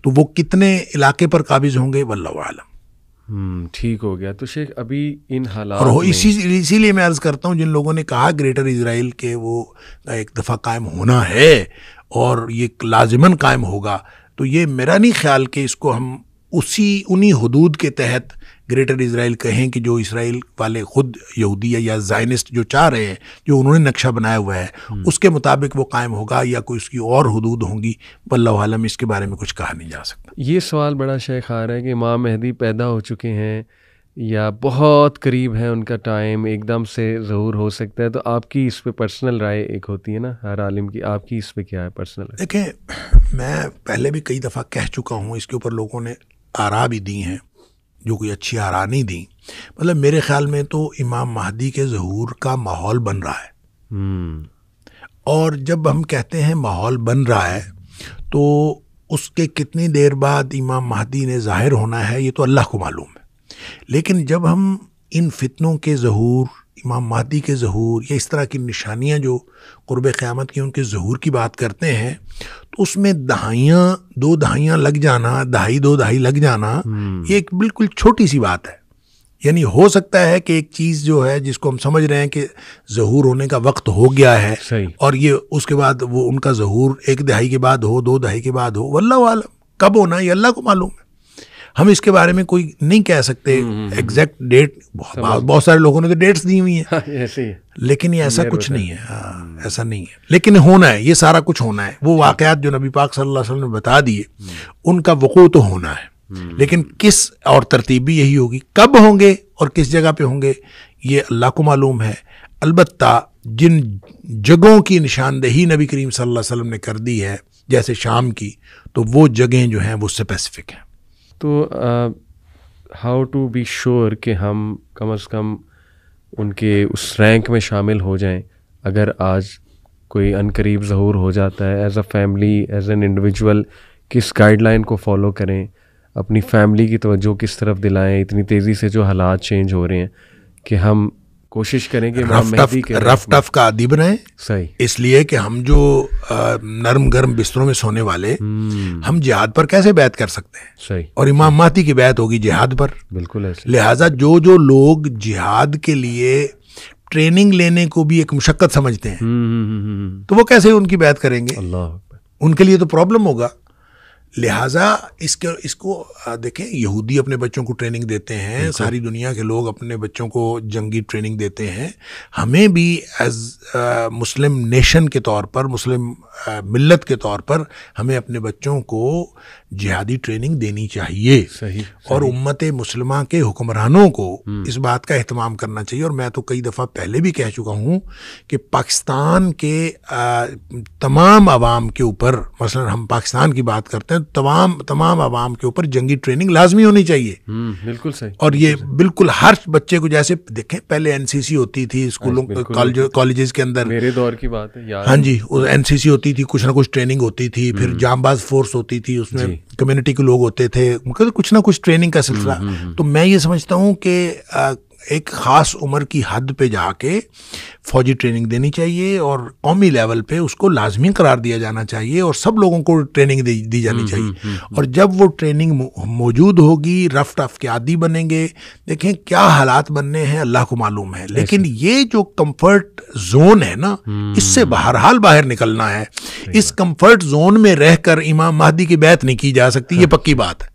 تو وہ کتنے علاقے پر قابض ہوں گے واللہ عالم۔ ٹھیک ہو گیا۔ تو شیخ ابھی ان حالات اور اسی لیے میں عرض کرتا ہوں، جن لوگوں نے کہا گریٹر اسرائیل کے وہ ایک دفعہ قائم ہونا ہے اور یہ لازماً قائم ہوگا، تو یہ میرا نہیں خیال کہ اس کو ہم انہی حدود کے تحت گریٹر اسرائیل کہیں کہ جو اسرائیل والے خود یہودی یا زائنسٹ جو چاہ رہے ہیں، جو انہوں نے نقشہ بنایا ہوا ہے، اس کے مطابق وہ قائم ہوگا یا کوئی اس کی اور حدود ہوں گی، واللہ عالم، اس کے بارے میں کچھ کہا نہیں جا سکتا۔ یہ سوال بڑا شیخ آ رہا ہے کہ امام مہدی پیدا ہو چکے ہیں یا بہت قریب ہے ان کا ٹائم، ایک دم سے ظہور ہو سکتا ہے، تو آپ کی اس پہ پرسنل رائے ایک ہوتی ہے نا ہر عالم کی، آپ کی اس پہ کیا ہے پرسنل رائے؟ دیکھیں، میں پہلے بھی کئی دفعہ کہہ چکا ہوں، اس کے اوپر لوگوں نے آراء بھی دی ہیں جو کوئی اچھی آراء نہیں دی۔ مطلب میرے خیال میں تو امام مہدی کے ظہور کا ماحول بن رہا ہے، اور جب ہم کہتے ہیں ماحول بن رہا ہے تو اس کے کتنی دیر بعد امام مہدی نے ظاہر ہونا ہے یہ تو اللہ کو معلوم ہے، لیکن جب ہم ان فتنوں کے ظہور، امام مہدی کے ظہور یا اس طرح کی نشانیاں جو قرب قیامت کی ان کے ظہور کی بات کرتے ہیں، تو اس میں دو دہائیاں لگ جانا، دو دہائی لگ جانا، یہ ایک بالکل چھوٹی سی بات ہے۔ یعنی ہو سکتا ہے کہ ایک چیز جو ہے جس کو ہم سمجھ رہے ہیں کہ ظہور ہونے کا وقت ہو گیا ہے، اور یہ اس کے بعد وہ ان کا ظہور 1 دہائی کے بعد ہو، 2 دہائی کے بعد ہو، واللہ عالم، کب ہونا یہ اللہ کو معلوم ہے۔ ہم اس کے بارے میں کوئی نہیں کہہ سکتے ایگزیکٹ ڈیٹ. بہت سارے لوگوں نے تو ڈیٹس دی ہوئی ہیں, لیکن یہ ایسا کچھ نہیں ہے, ایسا نہیں ہے. لیکن ہونا ہے, یہ سارا کچھ ہونا ہے. وہ واقعات جو نبی پاک صلی اللہ علیہ وسلم نے بتا دیے ان کا وقوع تو ہونا ہے, لیکن کس اور ترتیب بھی یہی ہوگی. کب ہوں گے اور کس جگہ پہ ہوں گے یہ اللہ کو معلوم ہے. البتہ جن جگہوں کی نشاندہی نبی کریم صلی اللہ علیہ وسلم نے کر دی ہے جیسے شام کی, تو وہ جگہیں جو ہیں وہ اسپیسیفک ہیں. تو ہاؤ ٹو بی شیور کہ ہم کم از کم ان کے اس رینک میں شامل ہو جائیں اگر آج کوئی عنقریب ظہور ہو جاتا ہے. As a family, as an individual, کس گائیڈ لائن کو فالو کریں, اپنی فیملی کی توجہ کس طرف دلائیں اتنی تیزی سے جو حالات چینج ہو رہے ہیں, کہ ہم کوشش کریں کہ رف ٹف کا عادی بنائیں. صحیح. اس لیے کہ ہم جو نرم گرم بستروں میں سونے والے, ہم جہاد پر کیسے بیعت کر سکتے ہیں؟ صحیح. اور امام مہدی کی بیعت ہوگی جہاد پر. بالکل ایسے. لہٰذا جو لوگ جہاد کے لیے ٹریننگ لینے کو بھی ایک مشقت سمجھتے ہیں, تو وہ کیسے ان کی بیعت کریں گے؟ اللہ, ان کے لیے تو پرابلم ہوگا. لہٰذا اس کو دیکھیں, یہودی اپنے بچوں کو ٹریننگ دیتے ہیں, ساری دنیا کے لوگ اپنے بچوں کو جنگی ٹریننگ دیتے ہیں. ہمیں بھی ایز مسلم نیشن کے طور پر, مسلم ملت کے طور پر, ہمیں اپنے بچوں کو جہادی ٹریننگ دینی چاہیے. صحیح. اور امت مسلمہ کے حکمرانوں کو اس بات کا اہتمام کرنا چاہیے. اور میں تو کئی دفعہ پہلے بھی کہہ چکا ہوں کہ پاکستان کے تمام عوام کے اوپر, مثلا ہم پاکستان کی بات کرتے ہیں, تمام عوام کے اوپر جنگی ٹریننگ لازمی ہونی چاہیے. بالکل صحیح. اور یہ بالکل ہر بچے کو, جیسے دیکھیں پہلے NCC ہوتی تھی اسکولوں کالجز کے اندر, میرے دور کی بات ہے یار. ہاں جی, NCC ہوتی تھی, کچھ نہ کچھ ٹریننگ ہوتی تھی. پھر جام باز فورس ہوتی تھی, اس میں کمیونٹی کے لوگ ہوتے تھے, کچھ نہ کچھ ٹریننگ کا سلسلہ. تو میں یہ سمجھتا ہوں کہ ایک خاص عمر کی حد پہ جا کے فوجی ٹریننگ دینی چاہیے, اور قومی لیول پہ اس کو لازمی قرار دیا جانا چاہیے, اور سب لوگوں کو ٹریننگ دی جانی چاہیے. اور جب وہ ٹریننگ موجود ہوگی, رف ٹف کے عادی بنیں گے. دیکھیں کیا حالات بننے ہیں اللہ کو معلوم ہے, لیکن یہ جو کمفرٹ زون ہے نا, اس سے بہرحال باہر نکلنا ہے. اس کمفرٹ زون میں رہ کر امام مہدی کی بیعت نہیں کی جا سکتی, یہ پکی بات ہے.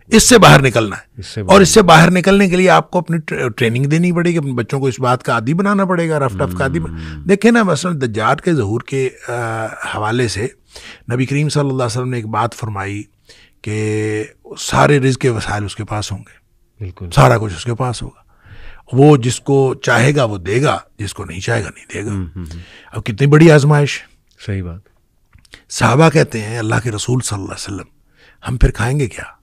اس سے باہر نکلنا ہے, اور اس سے باہر نکلنے کے لیے آپ کو اپنی ٹریننگ دینی پڑے گی, اپنے بچوں کو اس بات کا عادی بنانا پڑے گا, رف ٹف کا عادی. دیکھیں نا, مثلا دجال کے ظہور کے حوالے سے نبی کریم صلی اللہ علیہ وسلم نے ایک بات فرمائی کہ سارے رزق کے وسائل اس کے پاس ہوں گے. بالکل, سارا کچھ اس کے پاس ہوگا. وہ جس کو چاہے گا وہ دے گا, جس کو نہیں چاہے گا نہیں دے گا. اب کتنی بڑی آزمائش. صحیح بات. صحابہ کہتے ہیں اللہ کے رسول صلی اللہ علیہ وسلم, ہم پھر کھائیں گے کیا؟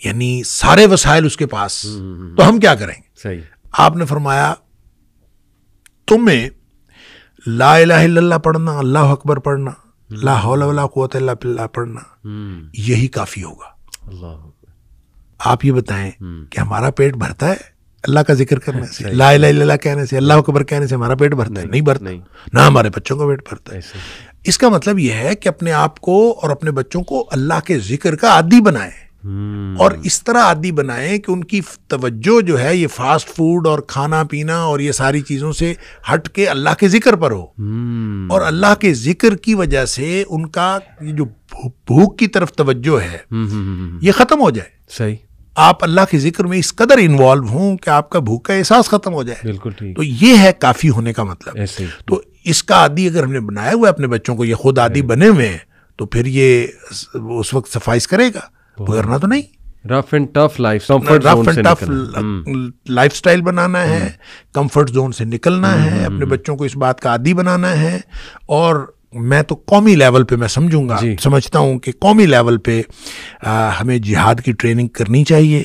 یعنی سارے وسائل اس کے پاس, تو ہم کیا کریں گے؟ صحیح. آپ نے فرمایا تمہیں لا الہ الا اللہ پڑھنا, اللہ اکبر پڑھنا, لا حول ولا قوت الا باللہ پڑھنا, یہی کافی ہوگا. اللہ. آپ یہ بتائیں کہ ہمارا پیٹ بھرتا ہے اللہ کا ذکر کرنے سے, لا الہ الا اللہ کہنے سے, اللہ اکبر کہنے سے ہمارا پیٹ بھرتا ہے؟ نہیں بھرتا. نہ ہمارے بچوں کا پیٹ بھرتا ہے. اس کا مطلب یہ ہے کہ اپنے آپ کو اور اپنے بچوں کو اللہ کے ذکر کا عادی بنائیں, اور اس طرح عادی بنائیں کہ ان کی توجہ جو ہے یہ فاسٹ فوڈ اور کھانا پینا اور یہ ساری چیزوں سے ہٹ کے اللہ کے ذکر پر ہو. اور اللہ کے ذکر کی وجہ سے ان کا یہ جو بھوک کی طرف توجہ ہے یہ ختم ہو جائے. صحیح. آپ اللہ کے ذکر میں اس قدر انوالو ہوں کہ آپ کا بھوک کا احساس ختم ہو جائے. بالکل ٹھیک. تو یہ ہے کافی ہونے کا مطلب. تو اس کا عادی اگر ہم نے بنایا ہوا ہے اپنے بچوں کو, یہ خود عادی بنے ہوئے ہیں, تو پھر یہ اس وقت سفائز کرے گا, ورنہ تو نہیں. Rough and tough lifestyle بنانا ہے, کمفرٹ زون سے نکلنا ہے, اپنے بچوں کو اس بات کا عادی بنانا ہے. اور میں تو قومی لیول پہ میں سمجھتا ہوں کہ قومی لیول پہ ہمیں جہاد کی ٹریننگ کرنی چاہیے.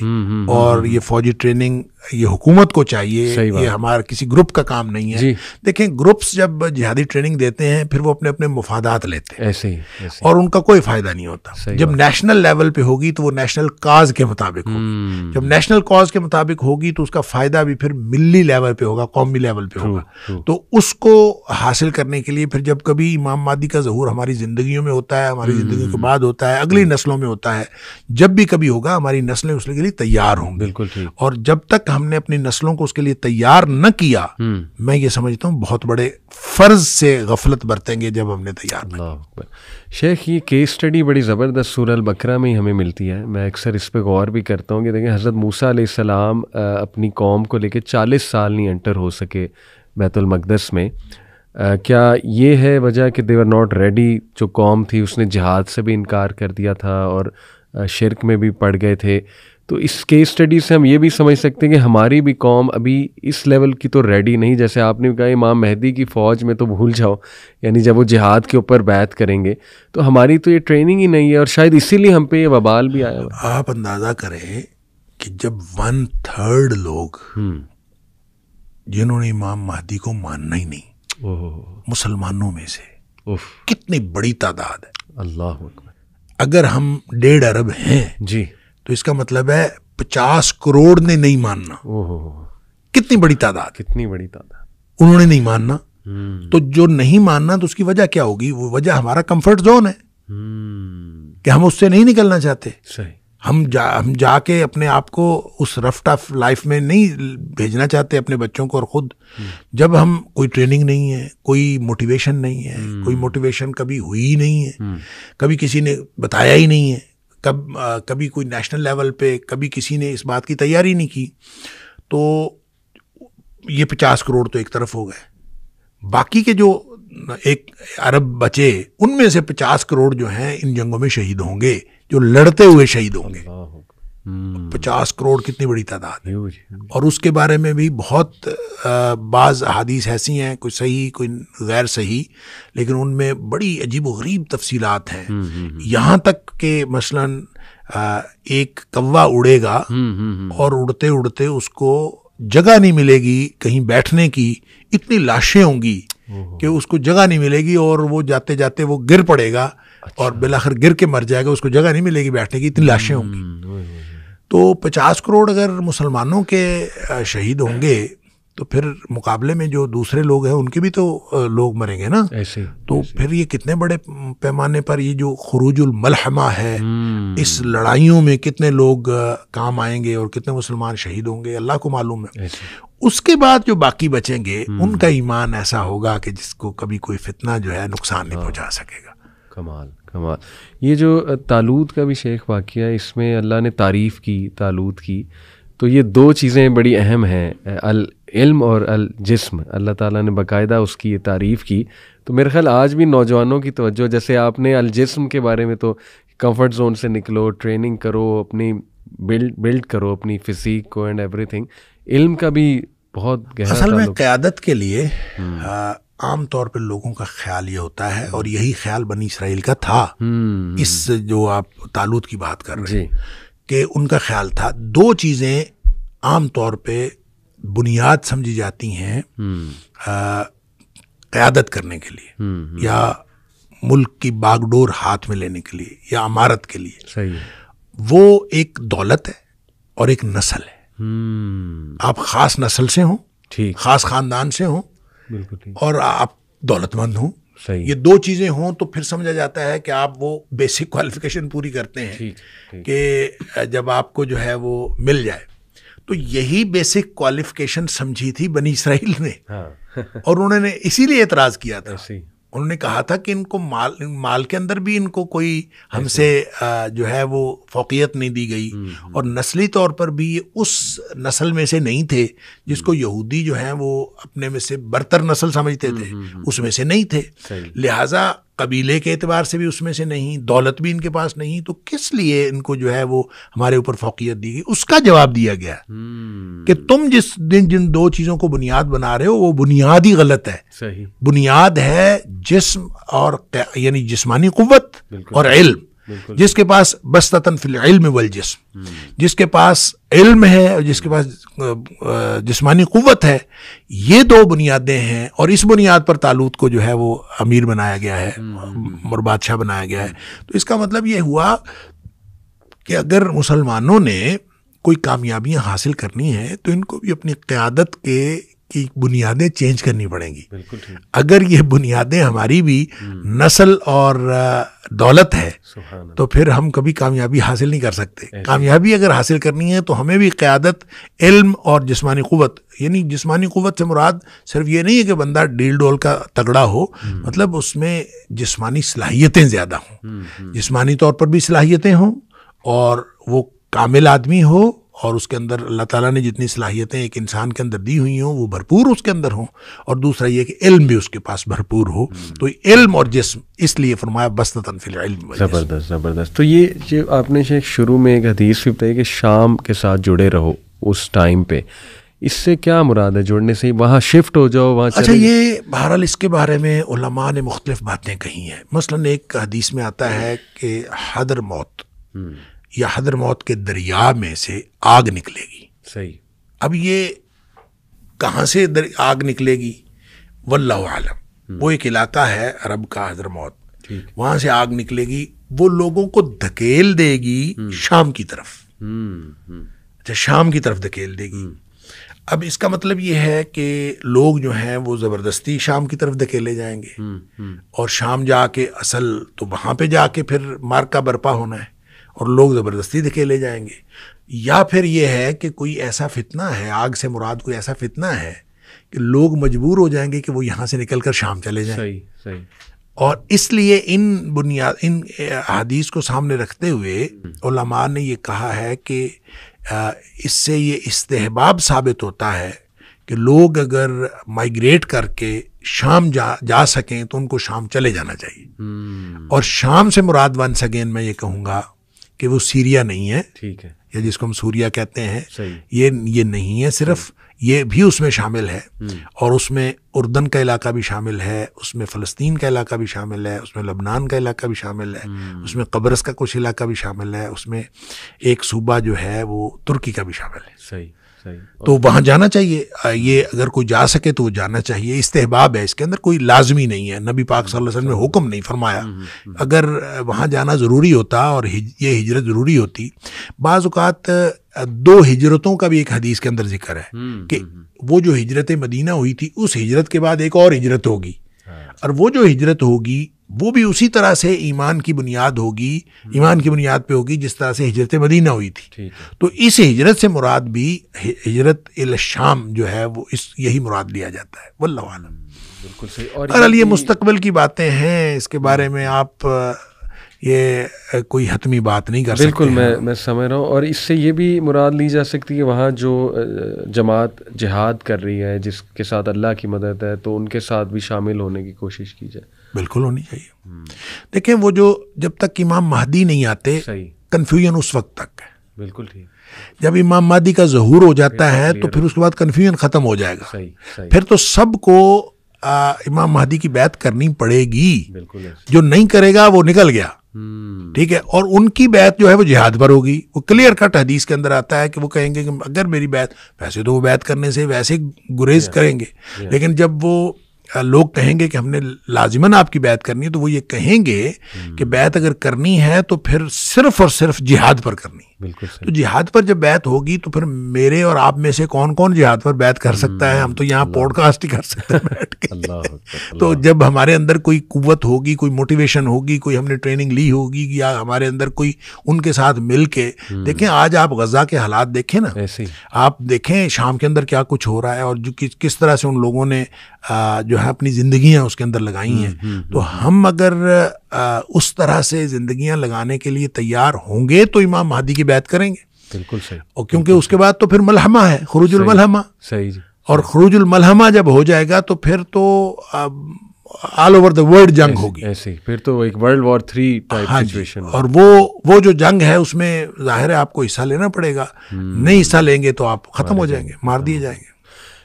اور یہ فوجی ٹریننگ یہ حکومت کو چاہیے, یہ ہمارا کسی گروپ کا کام نہیں ہے. دیکھیں گروپس جب جہادی ٹریننگ دیتے ہیں پھر وہ اپنے اپنے مفادات لیتے ہیں, ایسے ہی اور ان کا کوئی فائدہ نہیں ہوتا. جب نیشنل لیول پہ ہوگی تو وہ نیشنل کاز کے مطابق ہوگی. جب نیشنل کاز کے مطابق ہوگی تو اس کا فائدہ بھی پھر ملی لیول پہ ہوگا, قومی لیول پہ ہوگا. تو اس کو حاصل کرنے کے لیے پھر جب کبھی امام امام مہدی کا ظہور ہماری زندگیوں میں ہوتا ہے, ہماری زندگیوں کے بعد ہوتا ہے, اگلی نسلوں میں ہوتا ہے. جب بھی کبھی ہوگا ہماری نسلیں اس کے لیے تیار ہوں گی. بالکل ٹھیک. اور جب تک ہم نے اپنی نسلوں کو اس کے لیے تیار نہ کیا, میں یہ سمجھتا ہوں بہت بڑے فرض سے غفلت برتیں گے جب ہم نے تیار نہ کیا. شیخ یہ کیس اسٹڈی بڑی زبردست سورہ البقرہ میں ہی ہمیں ملتی ہے. میں اکثر اس پہ غور بھی کرتا ہوں کہ دیکھیں حضرت موسیٰ علیہ السلام اپنی قوم کو لے کے 40 سال نہیں انٹر ہو سکے بیت المقدس میں. کیا یہ ہے وجہ کہ دے ور ناٹ ریڈی؟ جو قوم تھی اس نے جہاد سے بھی انکار کر دیا تھا اور شرک میں بھی پڑ گئے تھے. تو اس کیس اسٹڈی سے ہم یہ بھی سمجھ سکتے ہیں کہ ہماری بھی قوم ابھی اس لیول کی تو ریڈی نہیں. جیسے آپ نے کہا امام مہدی کی فوج میں تو بھول جاؤ, یعنی جب وہ جہاد کے اوپر بیعت کریں گے تو ہماری تو یہ ٹریننگ ہی نہیں ہے, اور شاید اسی لیے ہم پہ یہ وبال بھی آیا ہوا. آپ اندازہ کریں کہ جب 1/3 لوگ جنہوں نے امام مہدی کو ماننا ہی نہیں مسلمانوں میں سے, کتنی بڑی تعداد ہے. اللہ اکبر. اگر ہم 1.5 ارب ہیں جی تو اس کا مطلب ہے 50 کروڑ نے نہیں ماننا. کتنی بڑی تعداد, کتنی بڑی تعداد انہوں نے نہیں ماننا. تو جو نہیں ماننا تو اس کی وجہ کیا ہوگی؟ وہ وجہ ہمارا کمفرٹ زون ہے کہ ہم اس سے نہیں نکلنا چاہتے. صحیح. ہم جا کے اپنے آپ کو اس رف ٹف لائف میں نہیں بھیجنا چاہتے اپنے بچوں کو اور خود. جب ہم کوئی ٹریننگ نہیں ہے, کوئی موٹیویشن نہیں ہے, کوئی موٹیویشن کبھی ہوئی ہی نہیں ہے, کبھی کسی نے بتایا ہی نہیں ہے, کبھی کوئی نیشنل لیول پہ کبھی کسی نے اس بات کی تیاری نہیں کی, تو یہ 50 کروڑ تو ایک طرف ہو گئے. باقی کے جو 1 ارب بچے, ان میں سے 50 کروڑ جو ہیں ان جنگوں میں شہید ہوں گے, جو لڑتے ہوئے شہید ہوں گے. 50 کروڑ کتنی بڑی تعداد ہے. اور اس کے بارے میں بھی بہت بعض احادیث ایسی ہیں, کوئی صحیح کوئی غیر صحیح, لیکن ان میں بڑی عجیب و غریب تفصیلات ہیں. یہاں تک کہ مثلاً ایک کوا اڑے گا اور اڑتے اڑتے اس کو جگہ نہیں ملے گی کہیں بیٹھنے کی, اتنی لاشیں ہوں گی کہ اس کو جگہ نہیں ملے گی, اور وہ جاتے جاتے وہ گر پڑے گا اور بالآخر گر کے مر جائے گا, اس کو جگہ نہیں ملے گی بیٹھنے کی, اتنی لاشیں ہوں گی. تو 50 کروڑ اگر مسلمانوں کے شہید ہوں گے تو پھر مقابلے میں جو دوسرے لوگ ہیں ان کے بھی تو لوگ مریں گے نا. تو پھر یہ کتنے بڑے پیمانے پر یہ جو خروج الملحمہ ہے, اس لڑائیوں میں کتنے لوگ کام آئیں گے اور کتنے مسلمان شہید ہوں گے, اللہ کو معلوم ہے. اس کے بعد جو باقی بچیں گے ان کا ایمان ایسا ہوگا کہ جس کو کبھی کوئی فتنہ جو ہے نقصان نہیں پہنچا سکے گا. کمال کمال. یہ جو طالوت کا بھی شیخ واقعہ, اس میں اللہ نے تعریف کی طالوت کی, تو یہ 2 چیزیں بڑی اہم ہیں, العلم اور الجسم. اللہ تعالیٰ نے باقاعدہ اس کی یہ تعریف کی. تو میرے خیال آج بھی نوجوانوں کی توجہ, جیسے آپ نے الجسم کے بارے میں تو کمفرٹ زون سے نکلو, ٹریننگ کرو, اپنی بلڈ کرو اپنی فزیک کو اینڈ ایوری تھنگ. علم کا بھی بہت گہرا اصل میں قیادت کے لیے عام طور پہ لوگوں کا خیال یہ ہوتا ہے, اور یہی خیال بنی اسرائیل کا تھا, اس جو آپ طالوت کی بات کر رہے ہیں, کہ ان کا خیال تھا 2 چیزیں عام طور پہ بنیاد سمجھی جاتی ہیں قیادت کرنے کے لیے, یا ملک کی باغ ڈور ہاتھ میں لینے کے لیے, یا امارت کے لیے. صحیح. وہ ایک دولت ہے اور ایک نسل ہے. آپ خاص نسل سے ہوں, خاص خاندان سے ہوں, اور آپ دولت مند ہوں. یہ 2 چیزیں ہوں تو پھر سمجھا جاتا ہے کہ آپ وہ بیسک کوالیفیکیشن پوری کرتے ہیں کہ جب آپ کو جو ہے وہ مل جائے. تو یہی بیسک کوالیفیکیشن سمجھی تھی بنی اسرائیل نے, اور انہوں نے اسی لیے اعتراض کیا تھا. انہوں نے کہا تھا کہ ان کو مال کے اندر بھی ان کو کوئی ہم سے جو ہے وہ فوقیت نہیں دی گئی, اور نسلی طور پر بھی یہ اس نسل میں سے نہیں تھے جس کو یہودی جو ہیں وہ اپنے میں سے برتر نسل سمجھتے تھے, اس میں سے نہیں تھے. لہٰذا قبیلے کے اعتبار سے بھی اس میں سے نہیں, دولت بھی ان کے پاس نہیں, تو کس لیے ان کو جو ہے وہ ہمارے اوپر فوقیت دی گئی. اس کا جواب دیا گیا کہ تم جن 2 چیزوں کو بنیاد بنا رہے ہو وہ بنیاد ہی غلط ہے. صحیح. بنیاد ہے جسم اور یعنی جسمانی قوت اور علم. جس کے پاس بستتاً فی العلم والجسم, جس کے پاس علم ہے اور جس کے پاس جسمانی قوت ہے, یہ 2 بنیادیں ہیں, اور اس بنیاد پر طالوت کو جو ہے وہ امیر بنایا گیا ہے اور بادشاہ بنایا گیا ہے. تو اس کا مطلب یہ ہوا کہ اگر مسلمانوں نے کوئی کامیابیاں حاصل کرنی ہے تو ان کو بھی اپنی قیادت کے کی بنیادیں چینج کرنی پڑیں گی. اگر یہ بنیادیں ہماری بھی نسل اور دولت ہے تو پھر ہم کبھی کامیابی حاصل نہیں کر سکتے. کامیابی اگر حاصل کرنی ہے تو ہمیں بھی قیادت، علم اور جسمانی قوت، یعنی جسمانی قوت سے مراد صرف یہ نہیں ہے کہ بندہ ڈیل ڈول کا تگڑا ہو، مطلب اس میں جسمانی صلاحیتیں زیادہ ہوں، جسمانی طور پر بھی صلاحیتیں ہوں، اور وہ کامل آدمی ہو، اور اس کے اندر اللہ تعالیٰ نے جتنی صلاحیتیں ایک انسان کے اندر دی ہوئی ہوں وہ بھرپور اس کے اندر ہوں، اور دوسرا یہ کہ علم بھی اس کے پاس بھرپور ہو. تو علم اور جسم، اس لیے فرمایا بسطۃ فی العلم. زبردست زبردست. تو یہ جو آپ نے شیخ شروع میں ایک حدیث بھی بتائی کہ شام کے ساتھ جڑے رہو اس ٹائم پہ، اس سے کیا مراد ہے جڑنے سے؟ وہاں شفٹ ہو جاؤ وہاں؟ اچھا، یہ بہرحال اس کے بارے میں علماء نے مختلف باتیں کہی ہیں. مثلاً ایک حدیث میں آتا ہے کہ حضر موت یا حضر موت کے دریا میں سے آگ نکلے گی. صحیح. اب یہ کہاں سے آگ نکلے گی واللہ عالم. وہ ایک علاقہ ہے عرب کا حضر موت، وہاں سے آگ نکلے گی، وہ لوگوں کو دھکیل دے گی شام کی طرف. اچھا، شام کی طرف دھکیل دے گی. اب اس کا مطلب یہ ہے کہ لوگ جو ہیں وہ زبردستی شام کی طرف دھکیلے جائیں گے، اور شام جا کے اصل تو وہاں پہ جا کے پھر مارکا برپا ہونا ہے، اور لوگ زبردستی دھکیلے جائیں گے. یا پھر یہ ہے کہ کوئی ایسا فتنہ ہے، آگ سے مراد کوئی ایسا فتنہ ہے کہ لوگ مجبور ہو جائیں گے کہ وہ یہاں سے نکل کر شام چلے جائیں. صحیح. اور اس لیے ان حدیث کو سامنے رکھتے ہوئے علماء نے یہ کہا ہے کہ اس سے یہ استحباب ثابت ہوتا ہے کہ لوگ اگر مائیگریٹ کر کے شام جا سکیں تو ان کو شام چلے جانا چاہیے. اور شام سے مراد ونس اگین میں یہ کہوں گا کہ وہ سیریا نہیں ہے، ٹھیک ہے، یا جس کو ہم سوریا کہتے ہیں، یہ نہیں ہے صرف، یہ بھی اس میں شامل ہے، اور اس میں اردن کا علاقہ بھی شامل ہے، اس میں فلسطین کا علاقہ بھی شامل ہے، اس میں لبنان کا علاقہ بھی شامل ہے، اس میں قبرص کا کچھ علاقہ بھی شامل ہے، اس میں ایک صوبہ جو ہے وہ ترکی کا بھی شامل ہے. صحیح. تو وہاں جانا چاہیے. یہ اگر کوئی جا سکے تو وہ جانا چاہیے. استحباب ہے، اس کے اندر کوئی لازمی نہیں ہے. نبی پاک صلی اللہ علیہ وسلم نے حکم نہیں فرمایا. اگر وہاں جانا ضروری ہوتا اور یہ ہجرت ضروری ہوتی، بعض اوقات 2 ہجرتوں کا بھی ایک حدیث کے اندر ذکر ہے کہ وہ جو ہجرت مدینہ ہوئی تھی اس ہجرت کے بعد ایک اور ہجرت ہوگی، اور وہ جو ہجرت ہوگی وہ بھی اسی طرح سے ایمان کی بنیاد ہوگی، ایمان کی بنیاد پہ ہوگی جس طرح سے ہجرت مدینہ ہوئی تھی. تو اس ہجرت سے مراد بھی ہجرت الشام جو ہے وہ یہی مراد لیا جاتا ہے. واللہ عالم. بالکل صحیح. اور یہ مستقبل کی باتیں ہیں، اس کے بارے میں آپ یہ کوئی حتمی بات نہیں کر سکتے. بالکل میں سمجھ رہا ہوں. اور اس سے یہ بھی مراد لی جا سکتی ہے وہاں جو جماعت جہاد کر رہی ہے، جس کے ساتھ اللہ کی مدد ہے، تو ان کے ساتھ بھی شامل ہونے کی کوشش کی جائے. بالکل ہونی چاہیے. دیکھیں، وہ جو جب تک امام مہدی نہیں آتے کنفیوژن اس وقت تک ہے. بالکل ٹھیک. جب امام مہدی کا ظہور ہو جاتا ہے تو پھر اس کے بعد کنفیوژن ختم ہو جائے گا. پھر تو سب کو امام مہدی کی بیعت کرنی پڑے گی. جو نہیں کرے گا وہ نکل گیا. ٹھیک ہے. اور ان کی بیعت جو ہے وہ جہاد پر ہوگی. وہ کلیئر کٹ حدیث کے اندر آتا ہے کہ وہ کہیں گے کہ اگر میری بیعت، ویسے تو وہ بیعت کرنے سے ویسے گریز کریں گے، لیکن جب وہ لوگ کہیں گے کہ ہم نے لازماً آپ کی بیعت کرنی ہے تو وہ یہ کہیں گے کہ بیعت اگر کرنی ہے تو پھر صرف اور صرف جہاد پر کرنی ہے. تو جہاد پر جب بیعت ہوگی تو پھر میرے اور آپ میں سے کون کون جہاد پر بیعت کر سکتا ہے؟ ہم تو یہاں پوڈ کاسٹ ہی کر سکتے ہیں بیٹھ کے. تو جب ہمارے اندر کوئی قوت ہوگی، کوئی موٹیویشن ہوگی، کوئی ہم نے ٹریننگ لی ہوگی، یا ہمارے اندر کوئی ان کے ساتھ مل کے دیکھیں. آج آپ غزہ کے حالات دیکھیں نا، آپ دیکھیں شام کے اندر کیا کچھ ہو رہا ہے، اور جو کس طرح سے ان لوگوں نے جو ہے اپنی زندگیاں اس کے اندر لگائی ہیں. تو ہم اگر اس طرح سے زندگیاں لگانے کے لیے تیار ہوں گے تو امام مہدی کی بیعت کریں گے. بالکل صحیح. اور کیونکہ اس کے بعد تو پھر ملحمہ ہے، خروج الملحمہ. صحیح. اور خروج الملحمہ جب ہو جائے گا تو پھر تو آل اوور دا ورلڈ جنگ ہوگی. ایسے پھر تو ایک ورلڈ وار 3 ٹائپ سچویشن. اور وہ جو جنگ ہے اس میں ظاہر ہے آپ کو حصہ لینا پڑے گا. نہیں حصہ لیں گے تو آپ ختم ہو جائیں گے، مار دیے جائیں گے.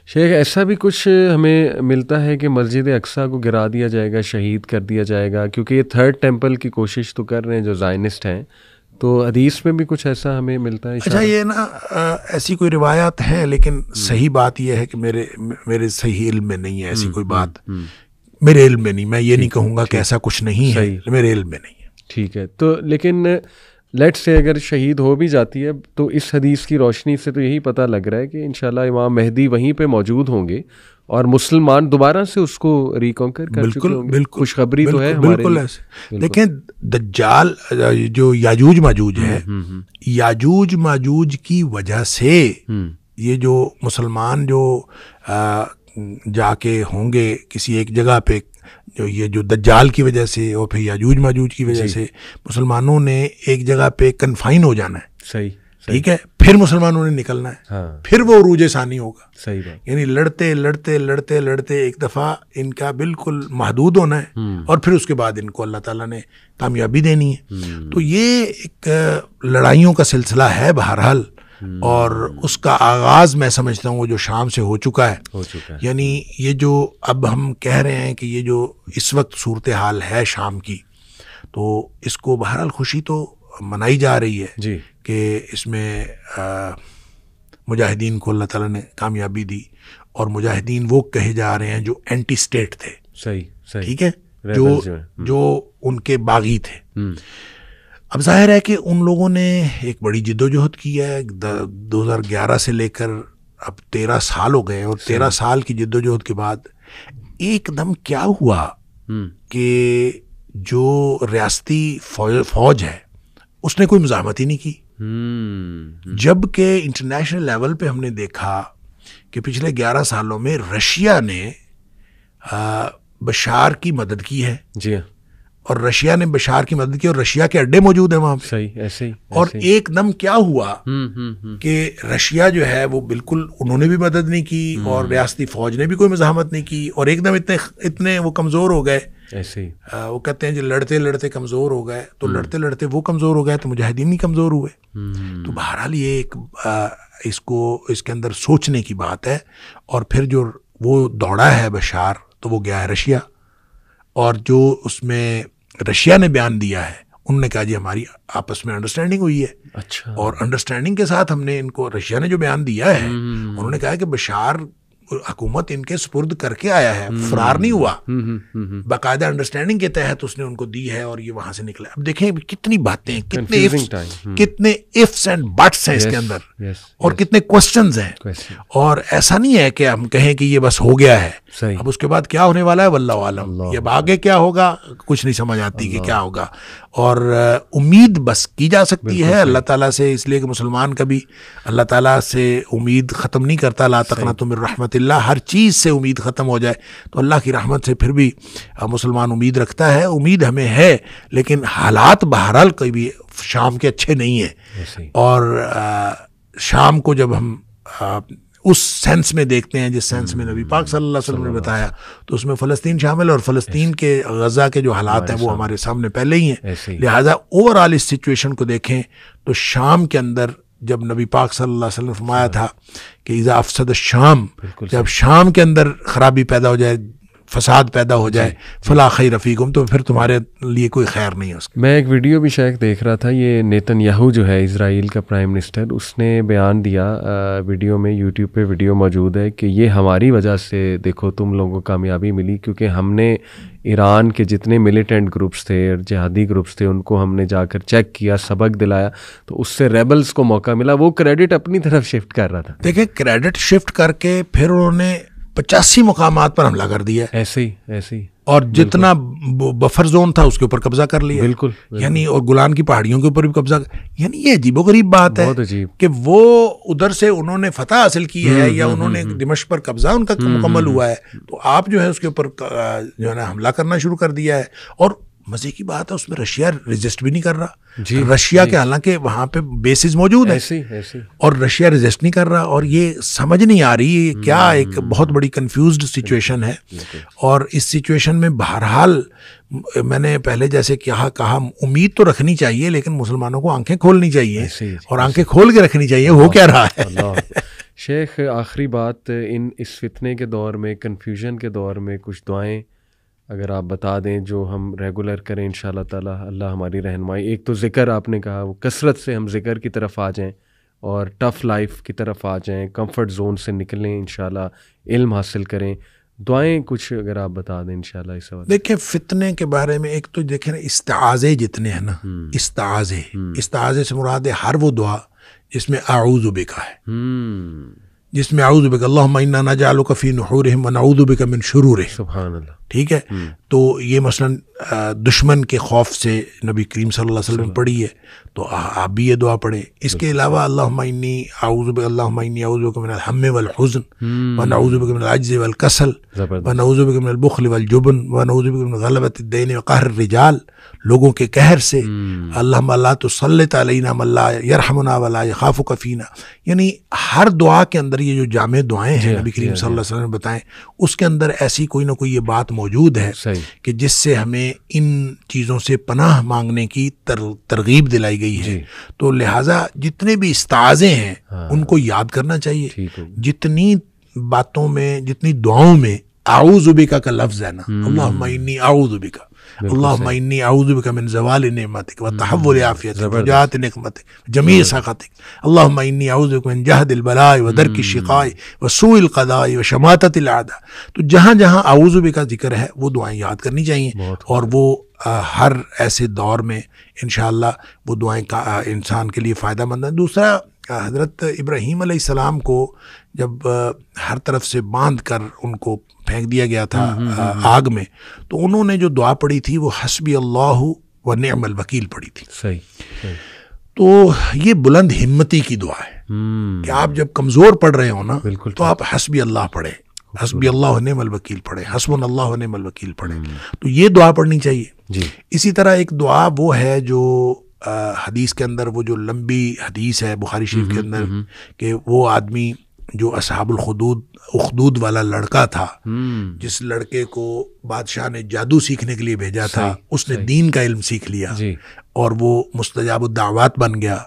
شیخ، ایسا بھی کچھ ہمیں ملتا ہے کہ مسجد اقصیٰ کو گرا دیا جائے گا، شہید کر دیا جائے گا، کیونکہ یہ 3rd ٹیمپل کی کوشش تو کر رہے ہیں جو زائنسٹ ہیں. تو حدیث میں بھی کچھ ایسا ہمیں ملتا ہے؟ اچھا، یہ نا ایسی کوئی روایات ہیں، لیکن صحیح بات یہ ہے کہ میرے صحیح علم میں نہیں ہے ایسی کوئی بات. میرے علم میں نہیں. میں یہ نہیں کہوں گا کہ ایسا کچھ نہیں ہے، میرے علم میں نہیں ہے. ٹھیک ہے. تو لیکن لیٹ سے اگر شہید ہو بھی جاتی ہے تو اس حدیث کی روشنی سے تو یہی پتہ لگ رہا ہے کہ انشاءاللہ امام مہدی وہیں پہ موجود ہوں گے اور مسلمان دوبارہ سے اس کو ریکانکر کر چکے ہوں گے. خوشخبری تو ہے ہمارے بالکل ایسے. دیکھیں دجال جو یاجوج ماجوج ہے, یاجوج ماجوج کی وجہ سے یہ جو مسلمان جو جا کے ہوں گے کسی ایک جگہ پہ, جو یہ جو دجال کی وجہ سے اور پھر یاجوج ماجوج کی وجہ سے مسلمانوں نے ایک جگہ پہ کنفائن ہو جانا ہے. صحیح, ٹھیک ہے, پھر مسلمانوں نے نکلنا ہے, پھر وہ عروج ثانی ہوگا. صحیح بات. یعنی لڑتے لڑتے لڑتے لڑتے ایک دفعہ ان کا بالکل محدود ہونا ہے اور پھر اس کے بعد ان کو اللہ تعالیٰ نے کامیابی دینی ہے. تو یہ ایک لڑائیوں کا سلسلہ ہے بہرحال, اور اس کا آغاز میں سمجھتا ہوں وہ جو شام سے ہو چکا ہے. یعنی یہ جو اب ہم کہہ رہے ہیں کہ یہ جو اس وقت صورتحال ہے شام کی, تو اس کو بہرحال خوشی تو منائی جا رہی ہے جی کہ اس میں مجاہدین کو اللہ تعالیٰ نے کامیابی دی, اور مجاہدین وہ کہے جا رہے ہیں جو اینٹی سٹیٹ تھے. صحیح صحیح. ٹھیک ہے, جو ان کے باغی تھے. اب ظاہر ہے کہ ان لوگوں نے ایک بڑی جد و جہد کی ہے 2011 سے لے کر اب 13 سال ہو گئے, اور 13 سال کی جد و جہد کے بعد ایک دم کیا ہوا کہ جو ریاستی فوج ہے اس نے کوئی مزاحمت ہی نہیں کی. جب کہ انٹرنیشنل لیول پہ ہم نے دیکھا کہ پچھلے 11 سالوں میں رشیا نے بشار کی مدد کی ہے. جی, اور رشیا نے بشار کی مدد کی, اور رشیا کے اڈے موجود ہیں وہاں پہ. صحیح, ایسے ہی. اور ایک دم کیا ہوا کہ رشیا جو ہے وہ بالکل انہوں نے بھی مدد نہیں کی, اور ریاستی فوج نے بھی کوئی مزاحمت نہیں کی, اور ایک دم اتنے وہ کمزور ہو گئے. ایسے ہی وہ کہتے ہیں جو لڑتے لڑتے کمزور ہو گئے, تو لڑتے لڑتے وہ کمزور ہو گئے تو مجاہدین نہیں کمزور ہوئے. تو بہرحال یہ ایک اس کے اندر سوچنے کی بات ہے. اور پھر جو وہ دوڑا ہے بشار تو وہ گیا ہے رشیا, اور جو اس میں رشیا نے بیان دیا ہے انہوں نے کہا جی ہماری آپس میں انڈرسٹینڈنگ ہوئی ہے. اچھا. اور انڈرسٹینڈنگ کے ساتھ ہم نے ان کو, رشیا نے جو بیان دیا ہے انہوں نے کہا کہ بشار حکومت ان کے سپرد کر کے آیا ہے, فرار نہیں ہوا, باقاعدہ انڈرسٹینڈنگ کے تحت اس نے ان کو دی ہے, اور یہ وہاں سے نکلا. اب دیکھیں کتنی باتیں, کتنے ifs اینڈ بٹس ہیں اس کے اندر, اور کتنے کوسچنز ہیں, اور ایسا نہیں ہے کہ ہم کہیں کہ یہ بس ہو گیا ہے. اب اس کے بعد کیا ہونے والا ہے واللہ عالم, یہ آگے کیا ہوگا کچھ نہیں سمجھ آتی کہ کیا ہوگا. اور امید بس کی جا سکتی ہے اللہ تعالیٰ سے, اس لیے کہ مسلمان کبھی اللہ تعالیٰ سے امید ختم نہیں کرتا. لا تقنطوا من رحمت اللہ, ہر چیز سے امید ختم ہو جائے تو اللہ کی رحمت سے پھر بھی مسلمان امید رکھتا ہے. امید ہمیں ہے, لیکن حالات بہرحال کبھی شام کے اچھے نہیں ہیں. اور شام کو جب ہم اس سینس میں دیکھتے ہیں جس سینس میں نبی پاک صلی اللہ علیہ وسلم نے بتایا, تو اس میں فلسطین شامل ہے, اور فلسطین کے غزہ کے جو حالات ہیں وہ ہمارے سامنے پہلے ہی ہیں. لہٰذا اوور آل اس سچویشن کو دیکھیں تو شام کے اندر جب نبی پاک صلی اللہ علیہ وسلم فرمایا تھا کہ اذا افسد الشام, جب شام کے اندر خرابی پیدا ہو جائے, فساد پیدا ہو جائے, فلا خیر فیکم, تو پھر تمہارے لیے کوئی خیر نہیں ہے اس کا. میں ایک ویڈیو بھی شیخ دیکھ رہا تھا, یہ نیتن یاہو جو ہے اسرائیل کا پرائم منسٹر, اس نے بیان دیا ویڈیو میں, یوٹیوب پہ ویڈیو موجود ہے کہ یہ ہماری وجہ سے دیکھو تم لوگوں کو کامیابی ملی, کیونکہ ہم نے ایران کے جتنے ملیٹنٹ گروپس تھے, جہادی گروپس تھے, ان کو ہم نے جا کر چیک کیا, سبق دلایا, تو اس سے ریبلز کو موقع ملا. وہ کریڈٹ اپنی طرف شفٹ کر رہا تھا. دیکھیں کریڈٹ شفٹ کر کے پھر انہوں نے 85 مقامات پر حملہ کر دیا. ایسے ہی اور جتنا بفر زون تھا اس کے اوپر قبضہ کر لیا. بالکل. یعنی اور گولان کی پہاڑیوں کے اوپر بھی قبضہ. یعنی یہ عجیب و غریب بات ہے کہ وہ ادھر سے انہوں نے فتح حاصل کی ہے, یا انہوں نے دمشق پر قبضہ ان کا مکمل ہوا ہے, تو آپ جو ہے اس کے اوپر جو ہے نا حملہ کرنا شروع کر دیا ہے. اور مزے کی بات ہے اس میں رشیا ریزسٹ بھی نہیں کر رہا. رشیا کے حالانکہ وہاں پہ بیسز موجود ہیں, اور رشیا ریزسٹ نہیں کر رہا. اور یہ سمجھ نہیں آ رہی کیا, ایک بہت بڑی کنفیوزڈ سچویشن ہے. اور اس سچویشن میں بہرحال میں نے پہلے جیسے کہا امید تو رکھنی چاہیے, لیکن مسلمانوں کو آنکھیں کھولنی چاہیے, اور آنکھیں کھول کے رکھنی چاہیے. ہو کیا رہا ہے شیخ, آخری بات, اس فتنے کے دور میں, کنفیوژن کے دور میں کچھ دعائیں اگر آپ بتا دیں جو ہم ریگولر کریں انشاءاللہ تعالی, اللہ ہماری رہنمائی. ایک تو ذکر آپ نے کہا, وہ کثرت سے ہم ذکر کی طرف آ جائیں, اور ٹف لائف کی طرف آ جائیں, کمفرٹ زون سے نکلیں انشاءاللہ, علم حاصل کریں. دعائیں کچھ اگر آپ بتا دیں انشاءاللہ اس وقت. دیکھیں فتنے کے بارے میں ایک تو دیکھیں نا استعاذے جتنے ہیں نا، استعاذے سے مراد ہے ہر وہ دعا جس میں اعوذ بک ہے، جس میں اعوذ بک اللہم انا نجعلک فی نحورہم ونعوذ بک من شرورہم. سبحان اللہ. ٹھیک ہے، تو یہ مثلا دشمن کے خوف سے نبی کریم صلی اللہ علیہ وسلم پڑھی ہے، تو آپ بھی یہ دعا پڑھیں. اس کے علاوہ اللہم انی اعوذ بک من الہم والحزن ونعوذ بک من العجز والکسل ونعوذ بک من البخل والجبن ونعوذ بک من غلبۃ الدین وقہر الرجال، لوگوں کے قہر سے. اللہم لا تسلط علینا من لا یرحمنا ولا یخافک فینا. یعنی ہر دعا کے اندر یہ جو جامع دعائیں ہیں نبی کریم صلی اللہ علیہ وسلم نے بتائیں، اس کے اندر ایسی کوئی نہ کوئی یہ بات موجود ہے کہ جس سے ہمیں ان چیزوں سے پناہ مانگنے کی ترغیب دلائی گئی ہے. تو لہٰذا جتنے بھی استعاذے ہیں ان کو یاد کرنا چاہیے. جتنی باتوں میں، جتنی دعاؤں میں اعوذ بک کا لفظ ہے نا، اللہم انی اعوذ بک، اللہم انی اعوذ بک من زوال نعمتک وتحول عافیتک وفجاءۃ نقمتک جمیع سخطک، اللہم انی اعوذ بک من جہد البلاء ودرک الشقاء وسوء القضاء وشماتۃ الاعداء. تو جہاں جہاں اعوذ بک کا ذکر ہے وہ دعائیں یاد کرنی چاہیے، اور وہ ہر ایسے دور میں انشاءاللہ وہ دعائیں انسان کے لیے فائدہ مند ہیں. دوسرا، حضرت ابراہیم علیہ السلام کو جب ہر طرف سے باندھ کر ان کو پھینک دیا گیا تھا آگ میں، تو انہوں نے جو دعا پڑھی تھی وہ حسبی اللہ و نعم الوکیل پڑھی تھی. صحیح. تو یہ بلند ہمتی کی دعا ہے کہ آپ جب کمزور پڑھ رہے ہو نا تو آپ حسبی اللہ پڑھیں، حسبی اللہ و نعم الوکیل پڑھیں، حسبنا اللہ و نعم الوکیل پڑھیں. تو یہ دعا پڑھنی چاہیے. اسی طرح ایک دعا وہ ہے جو حدیث کے اندر، وہ جو لمبی حدیث ہے بخاری شریف کے اندر، کہ وہ آدمی جو اصحاب اخدود والا لڑکا تھا، جس لڑکے کو بادشاہ نے جادو سیکھنے کے لیے بھیجا تھا، اس نے دین کا علم سیکھ لیا اور وہ مستجاب الدعوات بن گیا.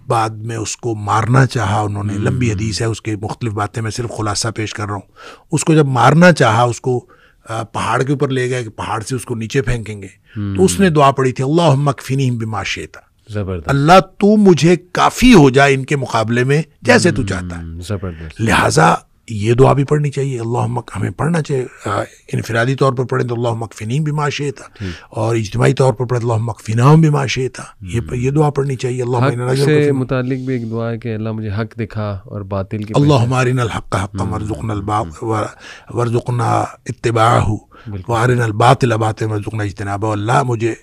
بعد میں اس کو مارنا چاہا انہوں نے، لمبی حدیث ہے اس کے مختلف باتیں، میں صرف خلاصہ پیش کر رہا ہوں. اس کو جب مارنا چاہا، اس کو پہاڑ کے اوپر لے گئے کہ پہاڑ سے اس کو نیچے پھینکیں گے، تو اس نے دعا پڑھی تھی اللہم اکفنیہم بما شئت، اللہ تو مجھے کافی ہو جائے ان کے مقابلے میں جیسے تو چاہتا ہے. لہٰذا یہ دعا بھی پڑھنی چاہیے. اللہم، ہمیں پڑھنا چاہیے، انفرادی طور پر پڑھیں تو اللہم اکفنیہم بما شئت، اور اجتماعی طور پر پڑھیں اللہم اکفناہم بما شئت. یہ دعا پڑھنی چاہیے. اللہم حق سے متعلق بھی ایک دعا ہے کہ اللہ مجھے حق دکھا اور باطل کی، اللہم ارنا الحق حقا وارزقنا اتباعہ وارنا الباطل باطلا وارزقنا اجتنابہ. اللہ مجھے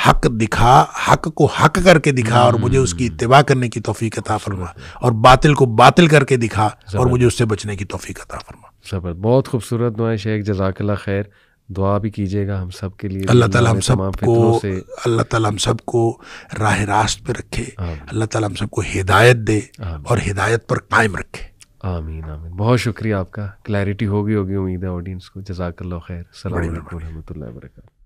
حق دکھا، حق کو حق کر کے دکھا اور مجھے اس کی اتباع کرنے کی توفیق عطا فرما، اور باطل کو باطل کر کے دکھا اور مجھے اس سے بچنے کی توفیق عطا فرما. زبردست، بہت خوبصورت دعائیں شیخ، جزاک اللہ خیر. دعا بھی کیجیے گا ہم سب کے لیے. اللہ تعالیٰ ہم سب کو راہ راست پہ رکھے، اللہ تعالیٰ ہم سب کو ہدایت دے اور ہدایت پر قائم رکھے. آمین آمین. بہت شکریہ آپ کا، کلیئرٹی ہوگی امید ہے آڈینس کو. جزاک اللہ خیر. السلام علیکم و رحمۃ اللہ وبرکاتہ.